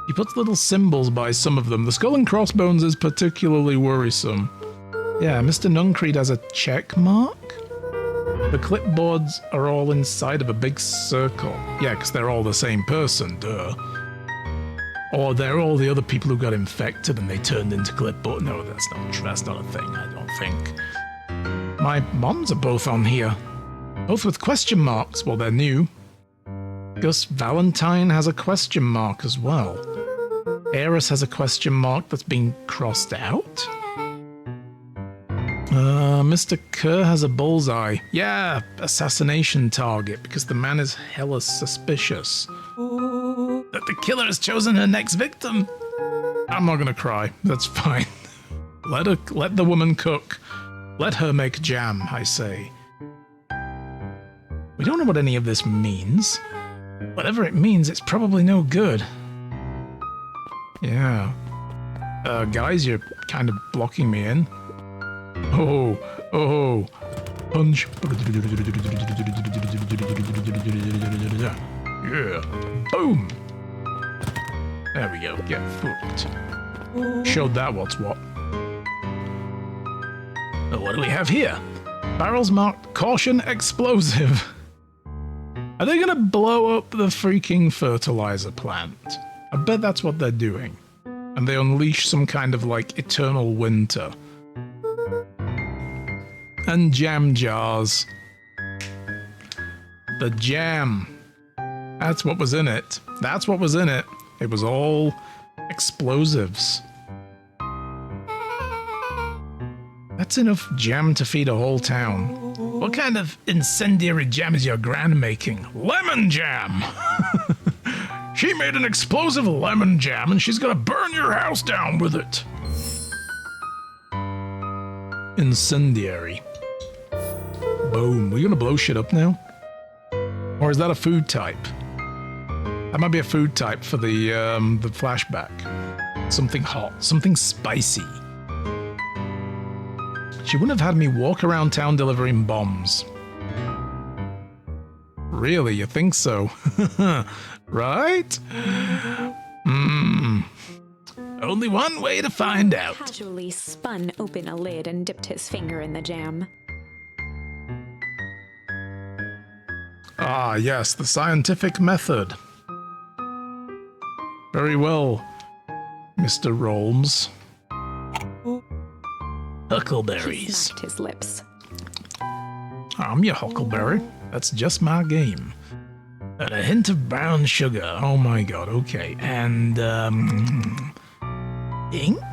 She puts little symbols by some of them. The skull and crossbones is particularly worrisome. Yeah, Mr. Nuncreed has a check mark. The clipboards are all inside of a big circle. Yeah, because they're all the same person, duh. Or they're all the other people who got infected and they turned into clipboard. No, that's not a thing, I don't think. My moms are both on here. Both with question marks. Well, they're new. Gus Valentine has a question mark as well. Eris has a question mark that's been crossed out. Mr. Kerr has a bullseye. Yeah, assassination target, because the man is hella suspicious. That the killer has chosen her next victim. I'm not gonna cry. That's fine. Let the woman cook. Let her make jam, I say. We don't know what any of this means. Whatever it means, it's probably no good. Yeah. Guys, you're kind of blocking me in. Oh, punch. Yeah, boom. There we go, get fucked. Showed that what's what. What do we have here? Barrels marked caution explosive. Are they gonna blow up the freaking fertilizer plant? I bet that's what they're doing. And they unleash some kind of like eternal winter. And jam jars. The jam. That's what was in it. That's what was in it. It was all explosives. That's enough jam to feed a whole town. What kind of incendiary jam is your gran making? Lemon jam! She made an explosive lemon jam and she's gonna burn your house down with it. Incendiary. Boom. We gonna blow shit up now? Or is that a food type? That might be a food type for the flashback. Something hot, something spicy. She wouldn't have had me walk around town delivering bombs. Really, you think so? Right? Only one way to find out. Casually spun open a lid and dipped his finger in the jam. Ah, yes, the scientific method. Very well, Mr. Rolms. He Huckleberries. smacked his lips. I'm your huckleberry. That's just my game. And a hint of brown sugar. Oh my god, okay. And, ink?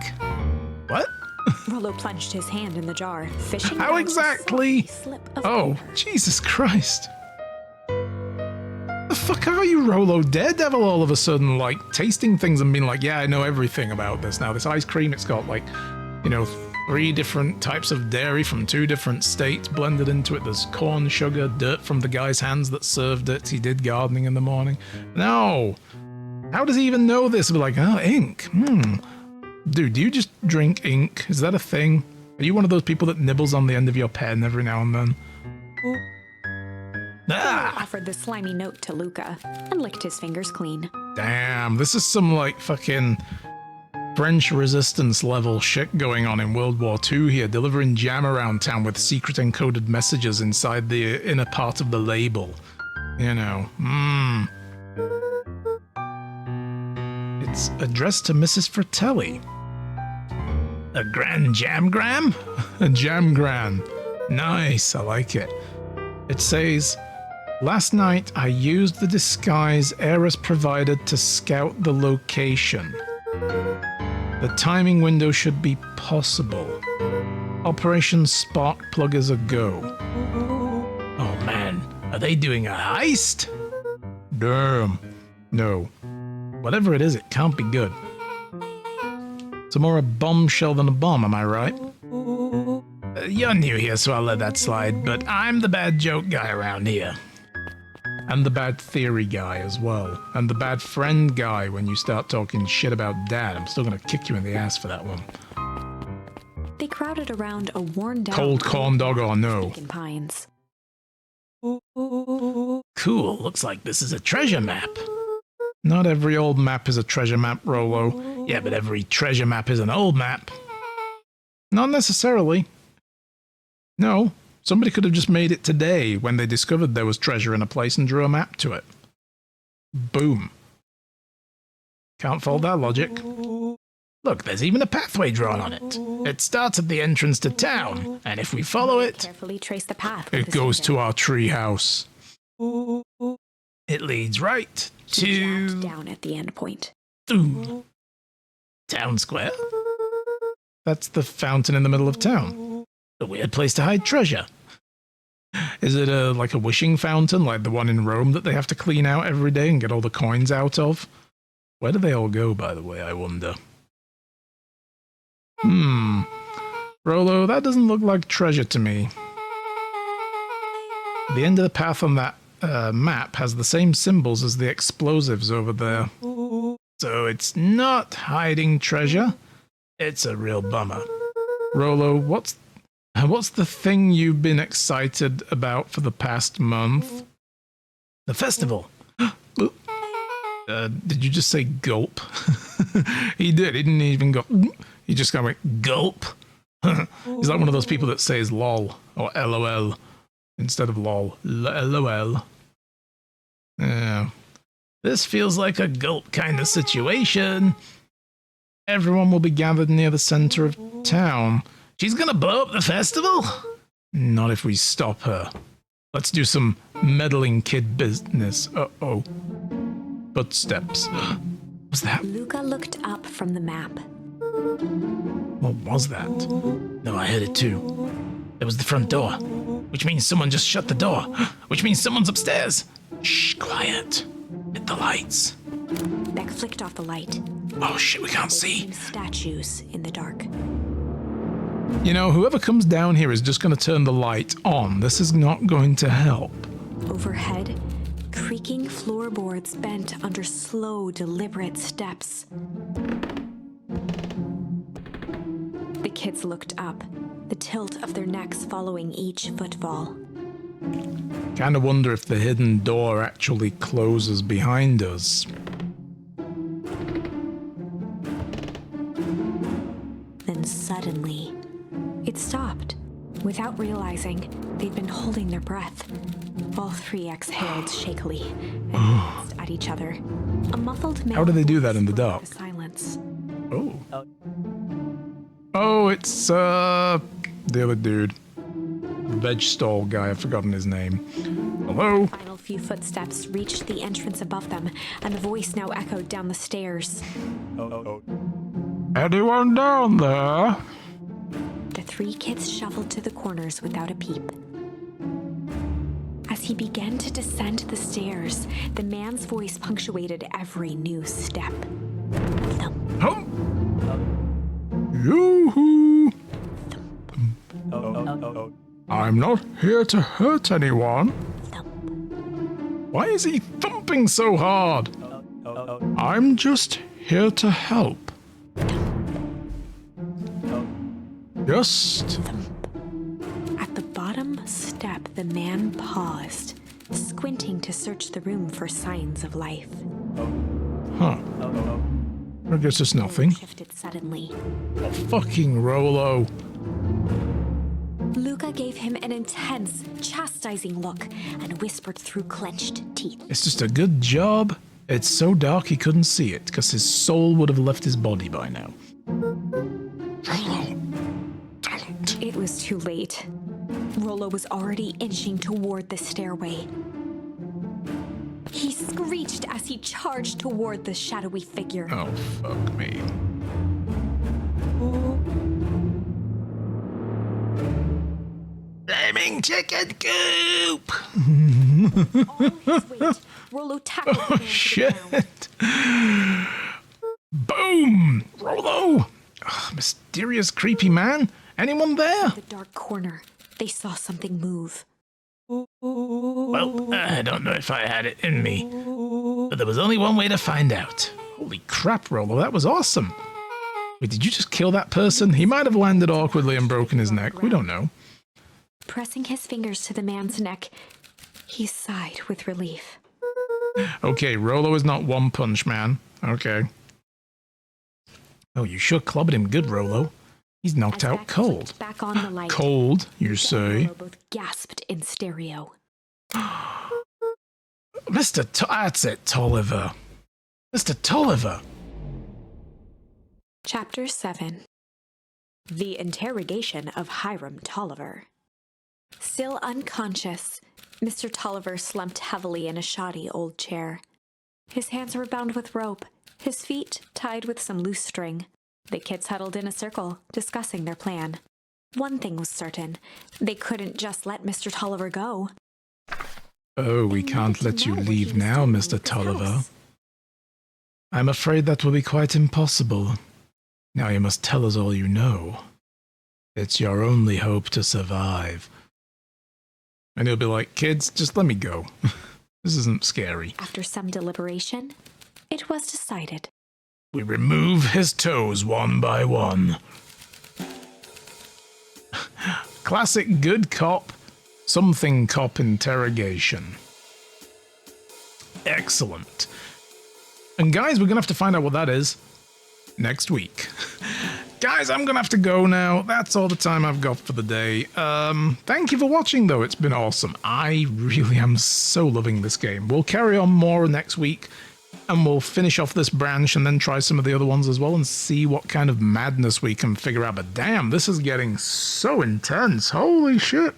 What? Rollo plunged his hand in the jar, fishing How out a exactly? sloppy slip of Oh, paper. Jesus Christ. The fuck are you, Rollo? Daredevil all of a sudden, like, tasting things and being like, yeah, I know everything about this now. This ice cream, it's got, like, you know, 3 different types of dairy from 2 different states blended into it. There's corn, sugar, dirt from the guy's hands that served it. He did gardening in the morning. No. How does he even know this? Be like, oh, ink. Dude, do you just drink ink? Is that a thing? Are you one of those people that nibbles on the end of your pen every now and then? Rollo Ah! offered the slimy note to Luca and licked his fingers clean. Damn, this is some, like, fucking French resistance level shit going on in World War II here, delivering jam around town with secret encoded messages inside the inner part of the label. You know, It's addressed to Mrs. Fratelli. A grand jamgram? A jamgram. Nice, I like it. It says, last night I used the disguise Eris provided to scout the location. The timing window should be possible. Operation Spark Plug is a go. Oh man, are they doing a heist? Damn. No. Whatever it is, it can't be good. It's more a bombshell than a bomb, am I right? You're new here, so I'll let that slide, but I'm the bad joke guy around here. And the bad theory guy as well. And the bad friend guy when you start talking shit about Dad. I'm still gonna kick you in the ass for that one. They crowded around a worn-down Cold corn dog or no? Beacon Pines. Cool, looks like this is a treasure map. Not every old map is a treasure map, Rolo. Yeah, but every treasure map is an old map. Not necessarily. No, somebody could have just made it today when they discovered there was treasure in a place and drew a map to it. Boom. Can't fault that logic. Look, there's even a pathway drawn on it. It starts at the entrance to town, and if we follow it, Carefully trace the path. with it his goes finger. to our tree house. It leads right He jabbed to down at the end point. Town Square. That's the fountain in the middle of town. A weird place to hide treasure. Is it like a wishing fountain, like the one in Rome that they have to clean out every day and get all the coins out of? Where do they all go, by the way, I wonder? Rolo, that doesn't look like treasure to me. The end of the path on that map has the same symbols as the explosives over there. So it's not hiding treasure. It's a real bummer. Rolo, what's the thing you've been excited about for the past month? The festival. Did you just say gulp? He did. He didn't even go. He just kind of went gulp. He's like one of those people that says lol or lol instead of lol. LOL. Yeah. This feels like a gulp kind of situation. Everyone will be gathered near the center of town. She's gonna blow up the festival? Not if we stop her. Let's do some meddling kid business. Uh-oh. Footsteps. What's that? Luca looked up from the map. What was that? No, I heard it too. There was the front door, which means someone just shut the door, which means someone's upstairs. Shh, quiet. Hit the lights. Beck flicked off the light. Oh shit, we can't see. Became statues in the dark. You know, whoever comes down here is just going to turn the light on. This is not going to help. Overhead, creaking floorboards bent under slow, deliberate steps. The kids looked up, the tilt of their necks following each footfall. Kinda wonder if the hidden door actually closes behind us. Then suddenly, it stopped. Without realizing, they'd been holding their breath. All three exhaled shakily and glanced at each other. A muffled male How do they do voice that in the broke dark? the silence. Oh. Oh, it's the other dude. The veg stall guy, I've forgotten his name. Hello? Final few footsteps reached the entrance above them, and the voice now echoed down the stairs. Anyone down there? The three kids shuffled to the corners without a peep. As he began to descend the stairs, the man's voice punctuated every new step. Thump, Hum. Yoo-hoo. I'm not here to hurt anyone. thump. Why is he thumping so hard? I'm just here to help. Just At the bottom step, the man paused, squinting to search the room for signs of life. huh. I guess it's nothing. Shifted suddenly. Oh, fucking Rolo. Luca gave him an intense, chastising look and whispered through clenched teeth. It's just a good job It's so dark he couldn't see it, because his soul would have left his body by now. Rollo, don't. It was too late. Rollo was already inching toward the stairway. He screeched as he charged toward the shadowy figure. Oh, fuck me. Flaming chicken coop! All his weight, Rollo tackled the man to the Shit! ground. Boom! Rollo! Ugh, mysterious, creepy man? Anyone there? The dark corner, they saw something move. Well, I don't know if I had it in me, but there was only one way to find out. Holy crap, Rollo, that was awesome. Wait, did you just kill that person? He might have landed awkwardly and broken his neck. We don't know. Pressing his fingers to the man's neck, he sighed with relief. Okay, Rollo is not One Punch Man. Okay. Oh, you sure clobbered him good, Rollo. He's knocked As out Beck cold. flicked back on the light, Cold, you Beck say? and Rollo both gasped in stereo. That's it, Tolliver. Mr. Tolliver. Chapter 7. The Interrogation of Hiram Tolliver. Still unconscious, Mr. Tolliver slumped heavily in a shoddy old chair. His hands were bound with rope, his feet tied with some loose string. The kids huddled in a circle, discussing their plan. One thing was certain, they couldn't just let Mr. Tolliver go. Oh, we They can't needed to let you know what he leave was now, doing Mr. with this Tolliver. house. I'm afraid that will be quite impossible. Now you must tell us all you know. It's your only hope to survive. And he'll be like, kids, just let me go. This isn't scary. After some deliberation, it was decided. We remove his toes one by one. Classic good cop, something cop interrogation. Excellent. And guys, we're going to have to find out what that is next week. Guys, I'm going to have to go now. That's all the time I've got for the day. Thank you for watching, though. It's been awesome. I really am so loving this game. We'll carry on more next week, and we'll finish off this branch and then try some of the other ones as well and see what kind of madness we can figure out. But damn, this is getting so intense. Holy shit.